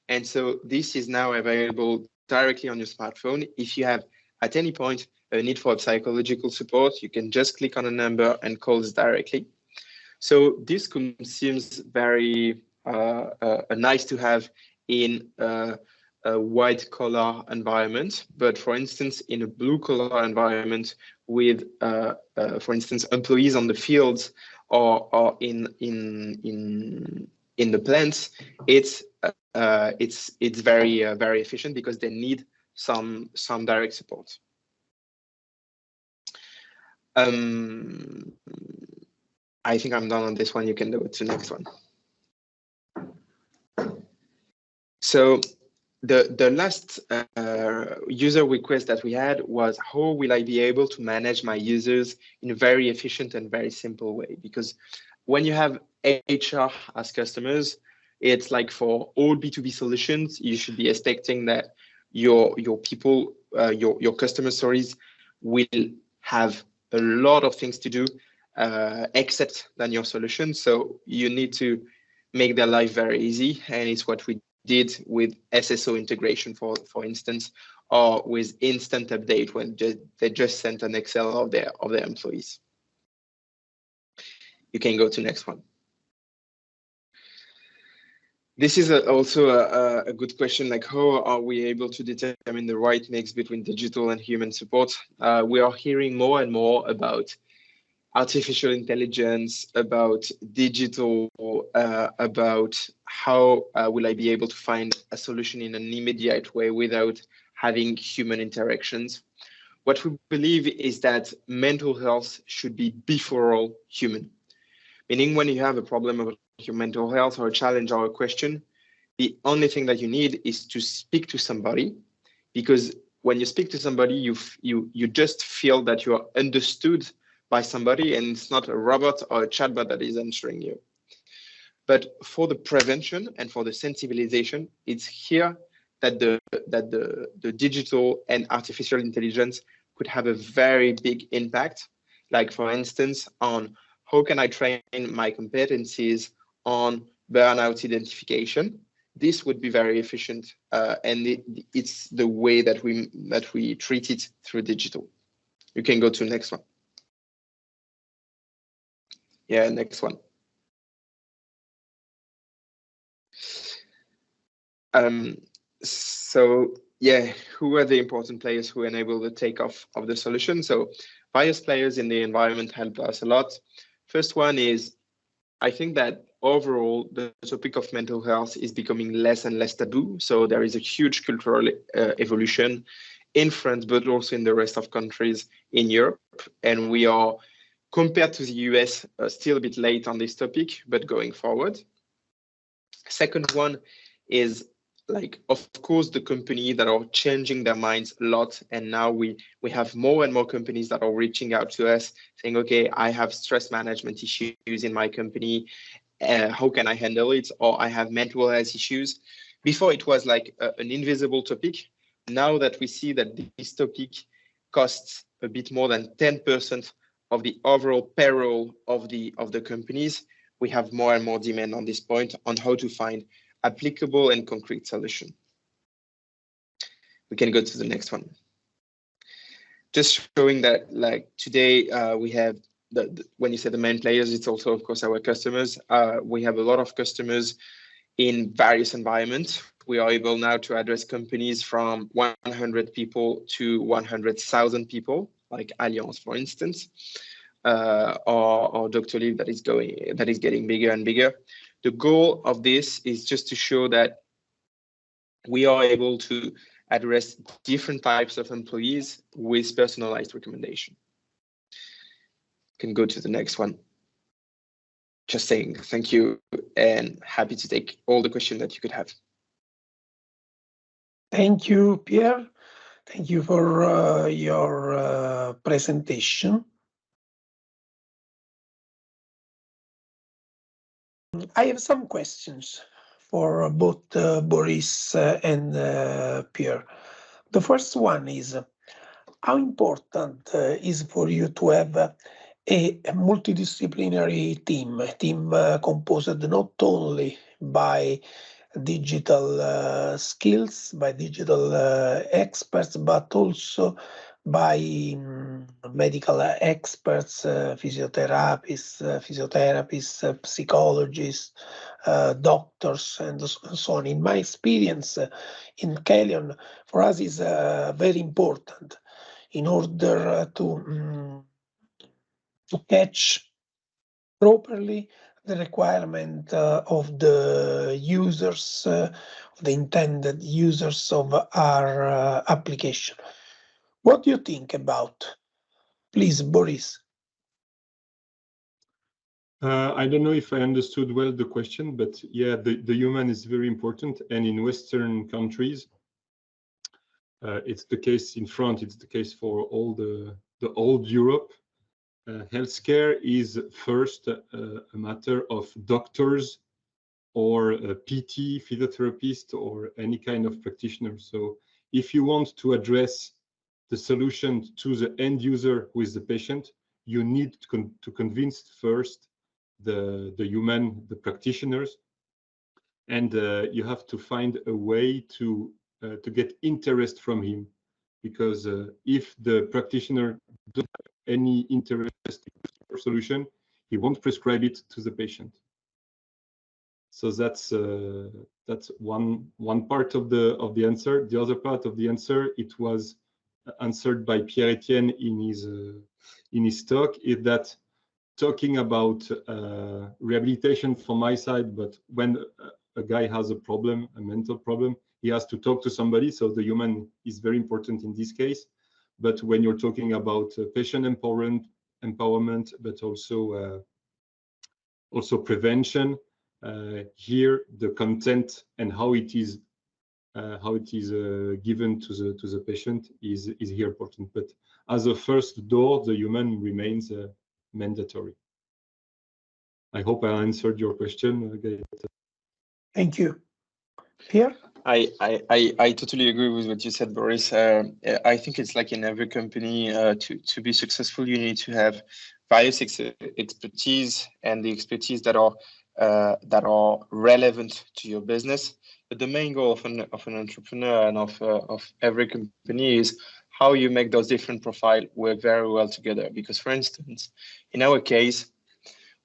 And so this is now available directly on your smartphone. If you have at any point a need for psychological support, you can just click on a number and call us directly. So this seems very nice to have in a white collar environment, but for instance, in a blue collar environment with, for instance, employees on the fields or in the plants, it's very very efficient because they need some direct support. I think I'm done on this one. You can go to the next one. So the last user request that we had was, how will I be able to manage my users in a very efficient and very simple way? Because when you have HR as customers, it's like for all B2B solutions, you should be expecting that your people, your customer stories will have a lot of things to do except than your solution. So you need to make their life very easy, and it's what we did with SSO integration, for instance, or with instant update when they just sent an Excel of their employees. You can go to next one. This is also a good question, like how are we able to determine the right mix between digital and human support? We are hearing more and more about artificial intelligence, about digital, about how will I be able to find a solution in an immediate way without having human interactions. What we believe is that mental health should be before all human, meaning when you have a problem about your mental health or a challenge or a question, the only thing that you need is to speak to somebody, because when you speak to somebody, you just feel that you are understood by somebody, and it's not a robot or a chatbot that is answering you. But for the prevention and for the sensibilization, it's here that the digital and artificial intelligence could have a very big impact. Like for instance, on how can I train my competencies on burnout identification? This would be very efficient, and it's the way that we treat it through digital. You can go to the next one. Yeah, next one. So yeah, who are the important players who enable the takeoff of the solution? So various players in the environment help us a lot. First one is, I think that overall the topic of mental health is becoming less and less taboo. So there is a huge cultural evolution in France, but also in the rest of countries in Europe. And we are, compared to the US, still a bit late on this topic, but going forward. Second one is, like, of course, the company that are changing their minds a lot. And now we have more and more companies that are reaching out to us saying, okay, I have stress management issues in my company. How can I handle it? Or I have mental health issues. Before it was like an invisible topic. Now that we see that this topic costs a bit more than 10% of the overall payroll of the companies, we have more and more demand on this point on how to find applicable and concrete solution. We can go to the next one. Just showing that, like, today we have when you say the main players, it's also of course our customers. We have a lot of customers in various environments. We are able now to address companies from 100 people to 100,000 people, like Allianz, for instance. or doctor leave that is getting bigger and bigger. The goal of this is just to show that we are able to address different types of employees with personalized recommendation. Can go to the next one. Just saying thank you and happy to take all the questions that you could have. Thank you, Pierre. Thank you for your presentation. I have some questions for both Boris and Pierre. The first one is, how important is for you to have a multidisciplinary team, a team composed not only by digital skills, by digital experts, but also by medical experts, physiotherapists, psychologists, doctors, and so on. In my experience in Calion, for us is very important in order to catch properly the requirement of the users, of the intended users of our application. What do you think about? Please, Boris. I don't know if I understood well the question, but yeah, the human is very important. And in Western countries, it's the case in France, it's the case for all the old Europe. Healthcare is first a matter of doctors or a PT, physiotherapist, or any kind of practitioner. So if you want to address the solution to the end user who is the patient, you need to convince first the human, the practitioners, and you have to find a way to get interest from him, because if the practitioner doesn't have any interest in your solution, he won't prescribe it to the patient. So that's one part of the answer. The other part of the answer, it was answered by Pierre-Etienne in his talk, is that talking about rehabilitation from my side, but when a guy has a problem, a mental problem, he has to talk to somebody. So the human is very important in this case. But when you're talking about patient empowerment, but also prevention, here the content and how it is given to the patient is here important. But as a first door, the human remains mandatory. I hope I answered your question, Gaëtan. Thank you. Pierre? I totally agree with what you said, Boris. I think it's like in every company, to be successful, you need to have various expertise, and the expertise that are relevant to your business. But the main goal of an entrepreneur and of every company is how you make those different profiles work very well together. Because, for instance, in our case,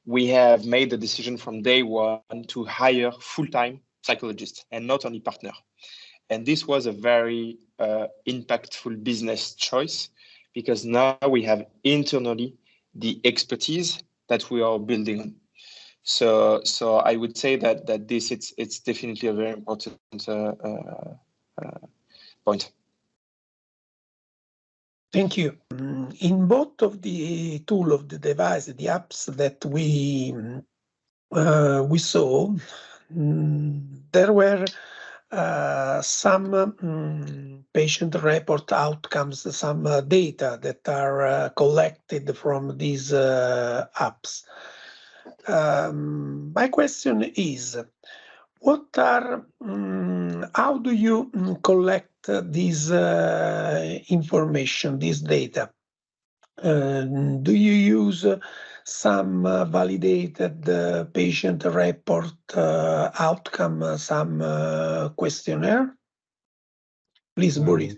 we have made the decision from day one to hire full-time psychologists and not only partner. And this was a very impactful business choice, because now we have internally the expertise that we are building on. So I would say that this it's definitely a very important point. Thank you. In both of the tool of the device, the apps that we saw, there were some patient report outcomes, some data that are collected from these apps. My question is, how do you collect this information, this data? Do you use some validated patient report outcome, some questionnaire? Please, Boris.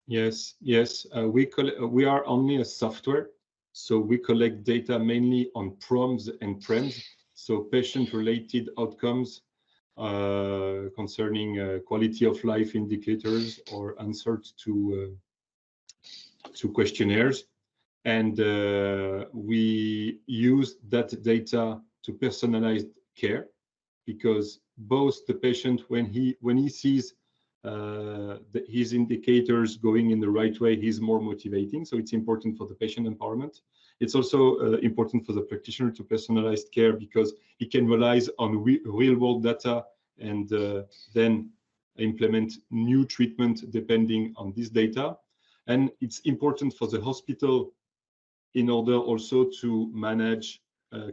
Yes. We are only a software, so we collect data mainly on PROMs and PREMs, so patient-related outcomes concerning quality of life indicators or answers to questionnaires. and we use that data to personalize care, because both the patient, when he sees his indicators going in the right way, he's more motivating. So it's important for the patient empowerment. It's also important for the practitioner to personalize care, because he can rely on real world data and then implement new treatment depending on this data. And it's important for the hospital in order also to manage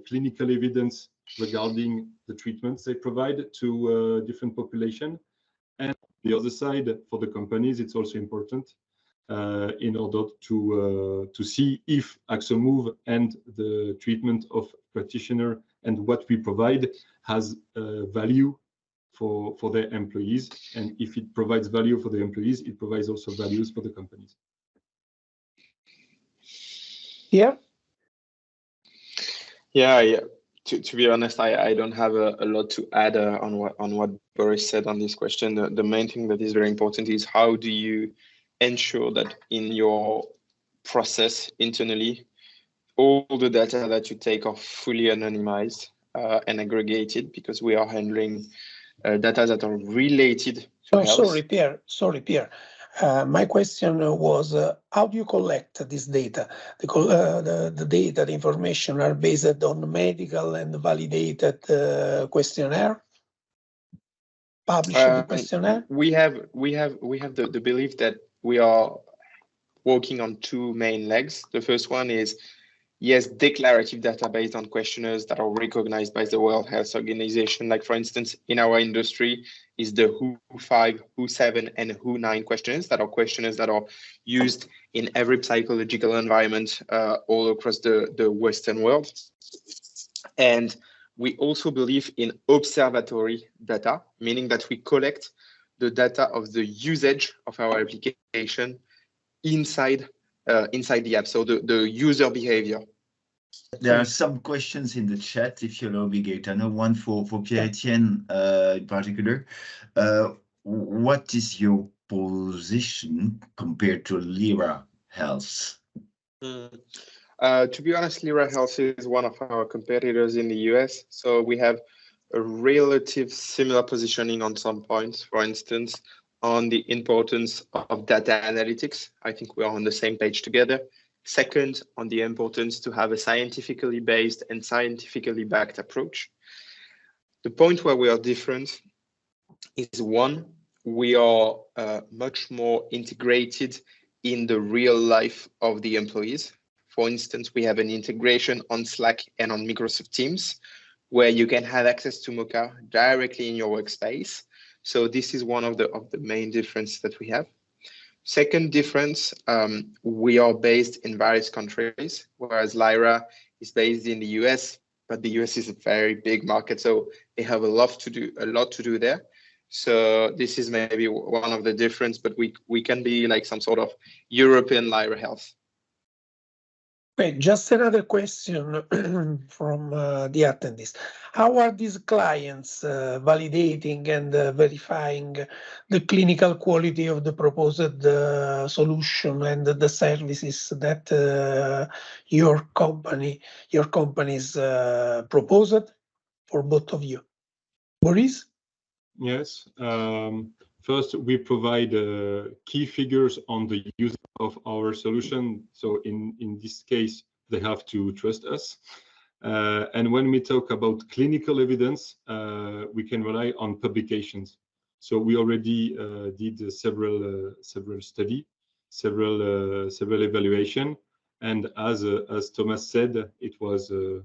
clinical evidence regarding the treatments they provide to different population. And the other side, for the companies, it's also important in order to see if AxoMove and the treatment of practitioner and what we provide has value for their employees. And if it provides value for the employees, it provides also values for the companies. Yeah. Yeah. To be honest, I don't have a lot to add on what Boris said on this question. The main thing that is very important is how do you ensure that in your process internally, all the data that you take are fully anonymized and aggregated, because we are handling data that are related to health. Sorry, Pierre. My question was, how do you collect this data? The data, the information are based on medical and validated questionnaire, published questionnaire? We have the belief that we are working on two main legs. The first one is, yes, declarative data based on questionnaires that are recognized by the World Health Organization. Like, for instance, in our industry is the WHO5, WHO7, and WHO9 questionnaires that are used in every psychological environment all across the Western world. And we also believe in observatory data, meaning that we collect the data of the usage of our application inside the app, so the user behavior. There are some questions in the chat, if you allow me, Gaetano. One for Pierre-Etienne in particular. What is your position compared to Lyra Health? To be honest, Lyra Health is one of our competitors in the US, so we have a relative similar positioning on some points. For instance, on the importance of data analytics, I think we are on the same page together. Second, on the importance to have a scientifically based and scientifically backed approach. The point where we are different is, one, we are much more integrated in the real life of the employees. For instance, we have an integration on Slack and on Microsoft Teams, where you can have access to Mocha directly in your workspace. So this is one of the main differences that we have. Second difference, we are based in various countries, whereas Lyra is based in the US, but the US is a very big market, so they have a lot to do there. So this is maybe one of the difference, but we can be like some sort of European Lyra Health. Wait, just another question from the attendees. How are these clients validating and verifying the clinical quality of the proposed solution and the services that your companies proposed for both of you? Boris? Yes. First, we provide key figures on the use of our solution. So in this case, they have to trust us. And when we talk about clinical evidence, we can rely on publications. So we already did several studies, several evaluation. And as Thomas said, it was a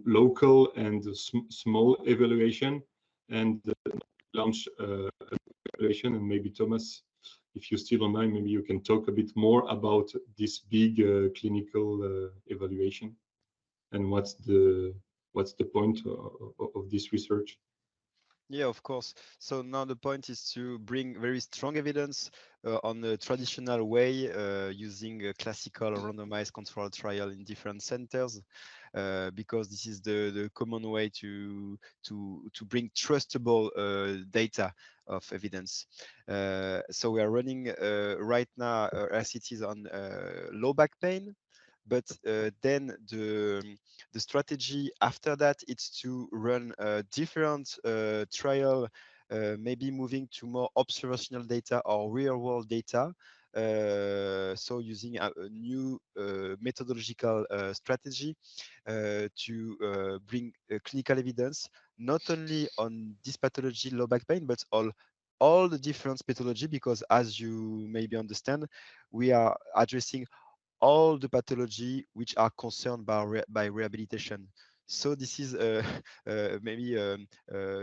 local and small evaluation, and launch evaluation. And maybe Thomas, if you're still online, maybe you can talk a bit more about this big clinical evaluation and what's the point of this research. Yeah, of course. So now the point is to bring very strong evidence on the traditional way using a classical randomized control trial in different centers, because this is the common way to bring trustable data of evidence. So we are running right now RCTs on low back pain, but then the strategy after that is to run different trial, maybe moving to more observational data or real world data. So using a new methodological strategy to bring clinical evidence, not only on this pathology, low back pain, but all the different pathology, because as you maybe understand, we are addressing all the pathology which are concerned by rehabilitation. So this is maybe a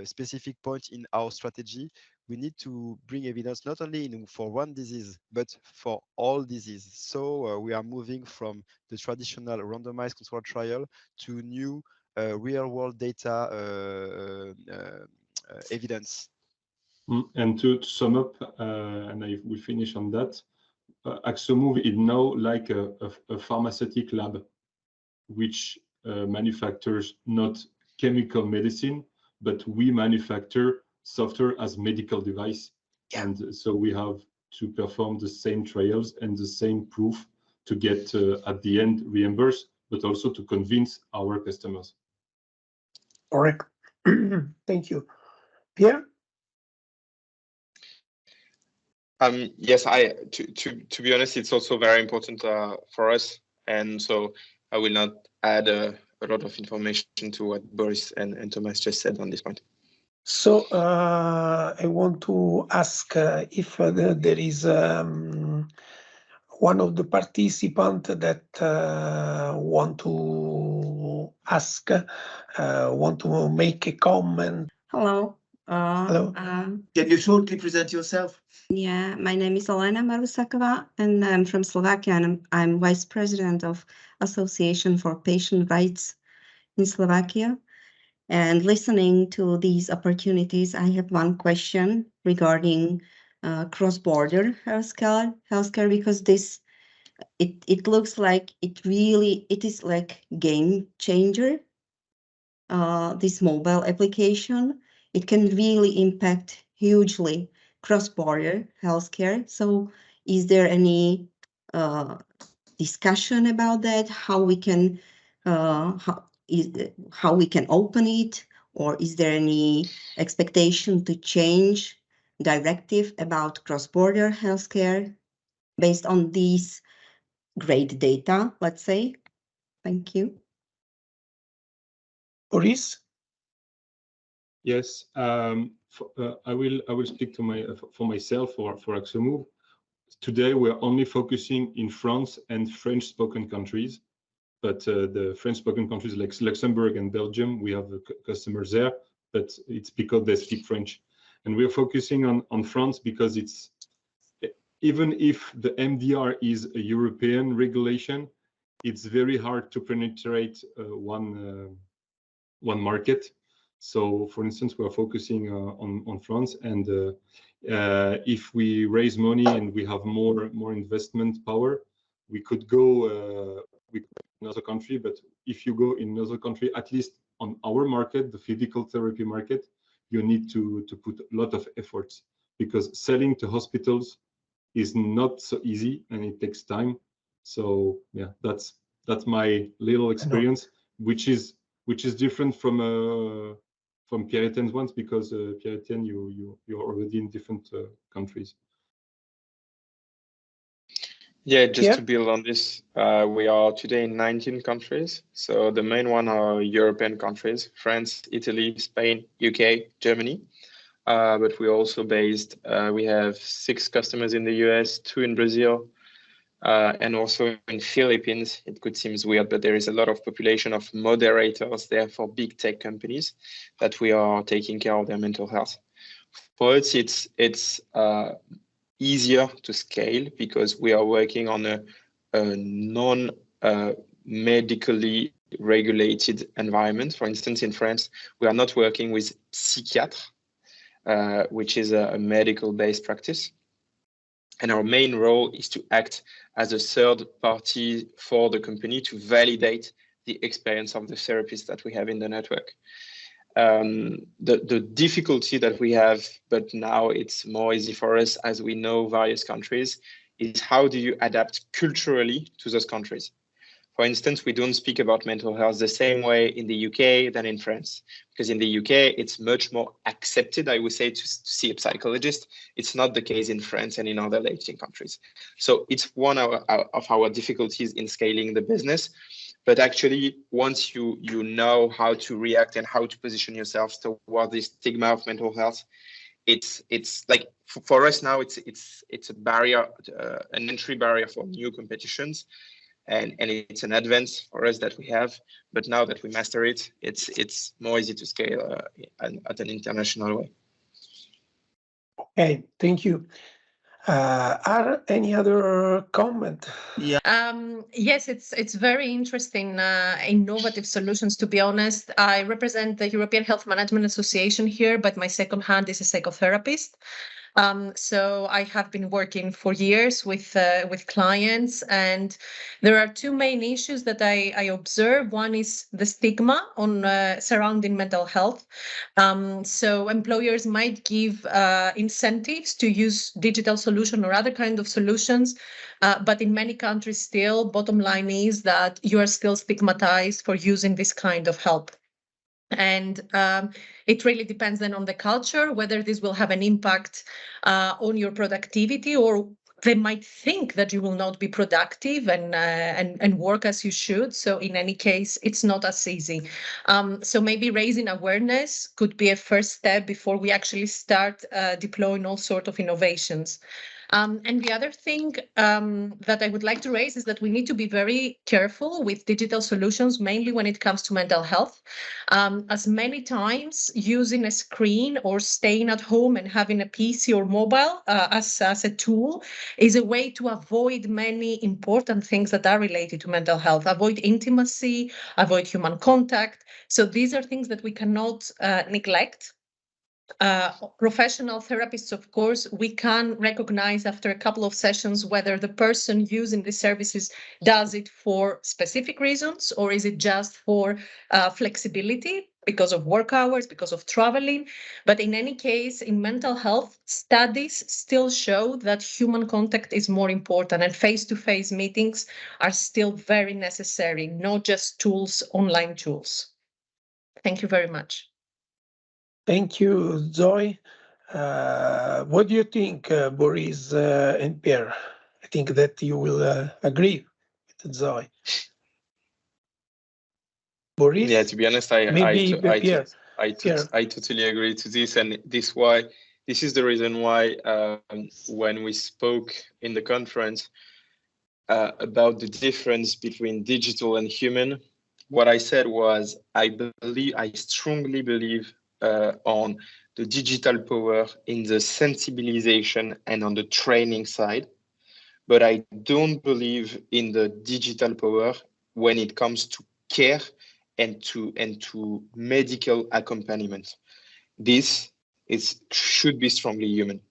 specific point in our strategy. We need to bring evidence not only for one disease, but for all diseases. So we are moving from the traditional randomized controlled trial to new real-world data evidence. And to sum up, and I will finish on that, Axomove is now like a pharmaceutical lab, which manufactures not chemical medicine, but we manufacture software as medical device. Yeah. And so we have to perform the same trials and the same proof to get at the end reimbursed, but also to convince our customers. Correct. Thank you. Pierre? Yes, to be honest, it's also very important for us, and so I will not add a lot of information to what Boris and Thomas just said on this point. So I want to ask if there is one of the participants that want to ask, want to make a comment. Hello. Hello. Can you shortly present yourself? Yeah, my name is Elena Marusakova, and I'm from Slovakia, and I'm Vice President of Association for Patient Rights in Slovakia. And listening to these opportunities, I have one question regarding cross-border healthcare, because it looks like it is like game changer. This mobile application, it can really impact hugely cross-border healthcare. So is there any discussion about that? How we can how we can open it, or is there any expectation to change directive about cross-border healthcare based on these great data, let's say? Thank you. Boris? Yes, I will speak to for myself for Axomove. Today we're only focusing in France and French-spoken countries, but the French-spoken countries like Luxembourg and Belgium, we have customers there, but it's because they speak French, and we're focusing on France because it's, even if the MDR is a European regulation, it's very hard to penetrate one market. So, for instance, we are focusing on France, and if we raise money and we have more investment power, we could go another country. But if you go in another country, at least on our market, the physical therapy market, you need to put a lot of efforts, because selling to hospitals is not so easy and it takes time. So yeah, that's my little experience, which is different from Pierre-Étienne's ones, because Pierre-Étienne, you're already in different countries. Yeah, just to build on this, we are today in 19 countries. So the main one are European countries: France, Italy, Spain, UK, Germany. But we're also based, we have 6 customers in the US, 2 in Brazil, and also in Philippines. It could seem weird, but there is a lot of population of moderators there for big tech companies that we are taking care of their mental health. For us, it's easier to scale because we are working on a non-medically regulated environment. For instance, in France, we are not working with psychiatre, which is a medical-based practice. And our main role is to act as a third party for the company to validate the experience of the therapists that we have in the network. The difficulty that we have, but now it's more easy for us as we know various countries, is how do you adapt culturally to those countries? For instance, we don't speak about mental health the same way in the UK than in France, because in the UK, it's much more accepted, I would say, to see a psychologist. It's not the case in France and in other Latin countries. So it's one of our difficulties in scaling the business. But actually, once you know how to react and how to position yourself toward the stigma of mental health, it's like for us now, it's a barrier, an entry barrier for new competitions. And it's an advance for us that we have, but now that we master it, it's more easy to scale at an international way. Okay, thank you. Are any other comment? Yeah. Yes, it's very interesting, innovative solutions. To be honest, I represent the European Health Management Association here, but my second hand is a psychotherapist. So I have been working for years with clients, and there are two main issues that I observe. One is the stigma on surrounding mental health. So employers might give incentives to use digital solution or other kind of solutions, but in many countries still, bottom line is that you are still stigmatized for using this kind of help. And it really depends then on the culture, whether this will have an impact on your productivity, or they might think that you will not be productive and work as you should. So in any case, it's not as easy. So maybe raising awareness could be a first step before we actually start deploying all sorts of innovations. And the other thing that I would like to raise is that we need to be very careful with digital solutions, mainly when it comes to mental health. As many times using a screen or staying at home and having a PC or mobile as a tool is a way to avoid many important things that are related to mental health. Avoid intimacy, avoid human contact. So these are things that we cannot neglect. Professional therapists, of course, we can recognize after a couple of sessions whether the person using the services does it for specific reasons, or is it just for flexibility because of work hours, because of traveling. But in any case, in mental health, studies still show that human contact is more important, and face-to-face meetings are still very necessary, not just tools, online tools. Thank you very much. Thank you, Zoe. What do you think, Boris and Pierre? I think that you will agree with Zoe. Boris? Yeah, to be honest, I totally agree to this, and this is the reason why when we spoke in the conference about the difference between digital and human, what I said was I strongly believe on the digital power in the sensibilization and on the training side, but I don't believe in the digital power when it comes to care and to medical accompaniment. This should be strongly human.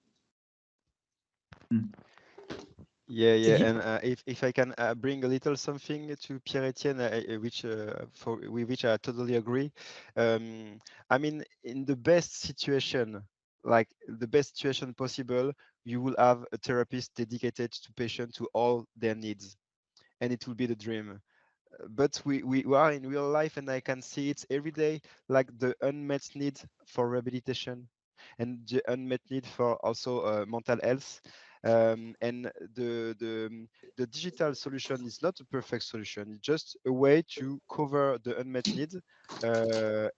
Yeah, and if I can bring a little something to Pierre-Etienne, with which I totally agree. I mean, in the best situation, like the best situation possible, you will have a therapist dedicated to patients to all their needs, and it will be the dream. But we are in real life, and I can see it every day, like the unmet need for rehabilitation and the unmet need for also mental health. And the digital solution is not a perfect solution. It's just a way to cover the unmet need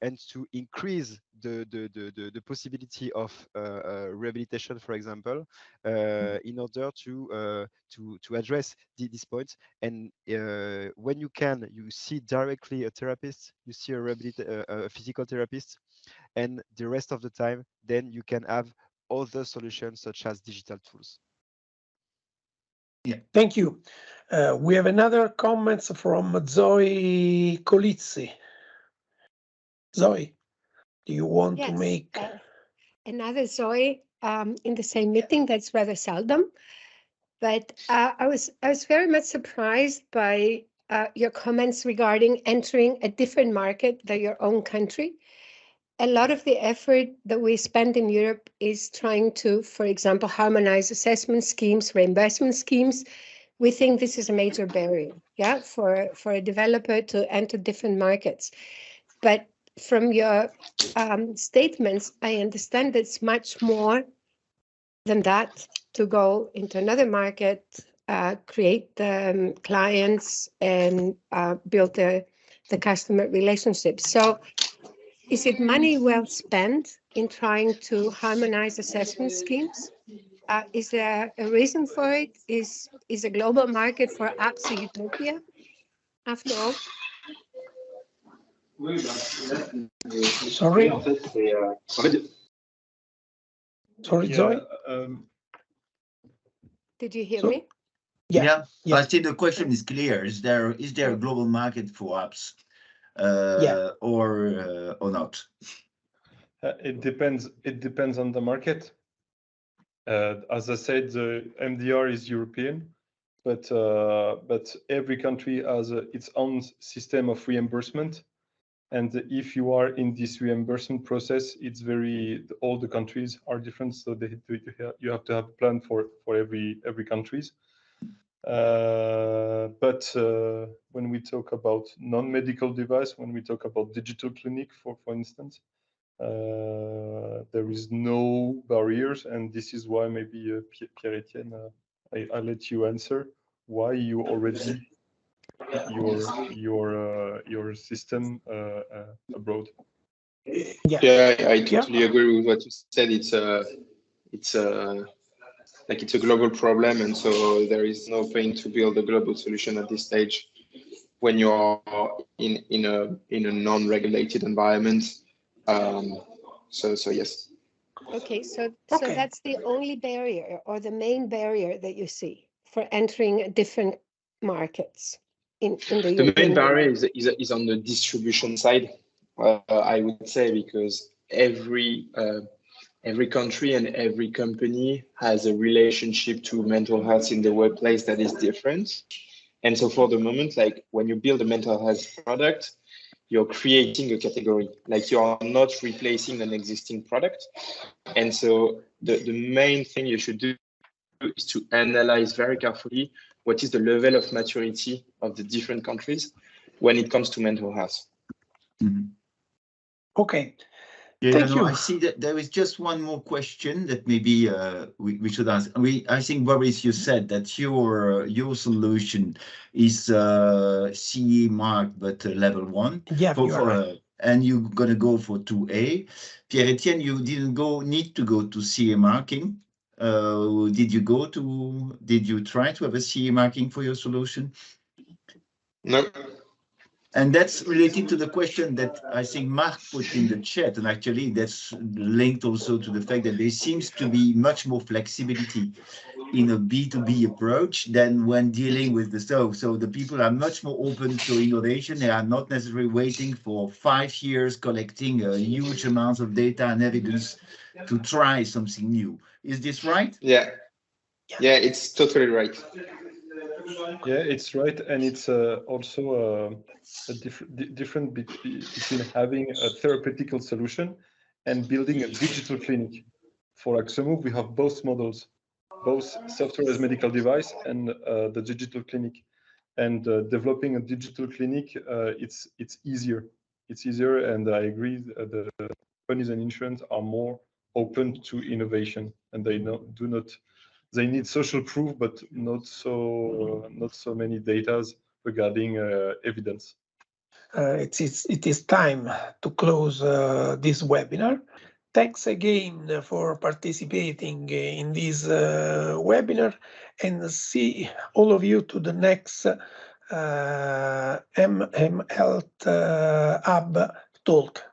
and to increase the possibility of rehabilitation, for example, in order to address this point. And when you see directly a therapist, you see a physical therapist, and the rest of the time, then you can have other solutions such as digital tools. Yeah, thank you. We have another comment from Zoe Colizzi. Zoe, do you want to make another Zoe in the same meeting? That's rather seldom, but I was very much surprised by your comments regarding entering a different market than your own country. A lot of the effort that we spend in Europe is trying to, for example, harmonize assessment schemes, reimbursement schemes, we think this is a major barrier, yeah, for a developer to enter different markets. But from your statements, I understand it's much more than that, to go into another market, create clients, and build the customer relationship. So is it money well spent in trying to harmonize assessment schemes? Is there a reason for it? Is a global market for apps a utopia after all? Sorry. Sorry, Yeah, Zoe. Did you hear So- me? Yeah, Yeah. I think the question is clear. Is there a global market for apps, or not? It depends. It depends on the market. As I said, the MDR is European, but every country has its own system of reimbursement. And if you are in this reimbursement process, it's all the countries are different, so you have to have a plan for every countries. But when we talk about non-medical device, when we talk about digital clinic, for instance, there is no barriers, and this is why maybe Pierre-Etienne, I let you answer why you already your system abroad. Yeah, I totally agree with what you said. It's a global problem, and so there is no point to build a global solution at this stage when you are in a non-regulated environment. So yes. Okay, so Okay. that's the only barrier or the main barrier that you see for entering different markets in the The European main barrier Union. is on the distribution side, I would say, because every country and every company has a relationship to mental health in the workplace that is different. And so for the moment, like when you build a mental health product, you're creating a category, like you are not replacing an existing product. And so the main thing you should do is to analyze very carefully what is the level of maturity of the different countries when it comes to mental health. Okay. Yeah, Thank you. I see that there is just one more question that maybe we should ask. I think, Boris, you said that your solution is CE marked, but level 1. Yeah, you are right. And you're gonna go for 2A. Pierre-Etienne, you didn't need to go to CE marking. Did you try to have a CE marking for your solution? No. And that's related to the question that I think Mark put in the chat, and actually that's linked also to the fact that there seems to be much more flexibility in a B2B approach than when dealing with the stove. So the people are much more open to innovation. They are not necessarily waiting for 5 years collecting a huge amounts of data and evidence to try something new. Is this right? Yeah, it's totally right. Yeah, it's right, and it's also a different between having a therapeutical solution and building a digital clinic. For Axomove, we have both models, both software as medical device and the digital clinic. And developing a digital clinic, it's easier. It's easier, and I agree. The companies and insurance are more open to innovation, and they need social proof, but not so many data regarding evidence. It is time to close this webinar. Thanks again for participating in this webinar, and see all of you to the next mHealth Hub talk.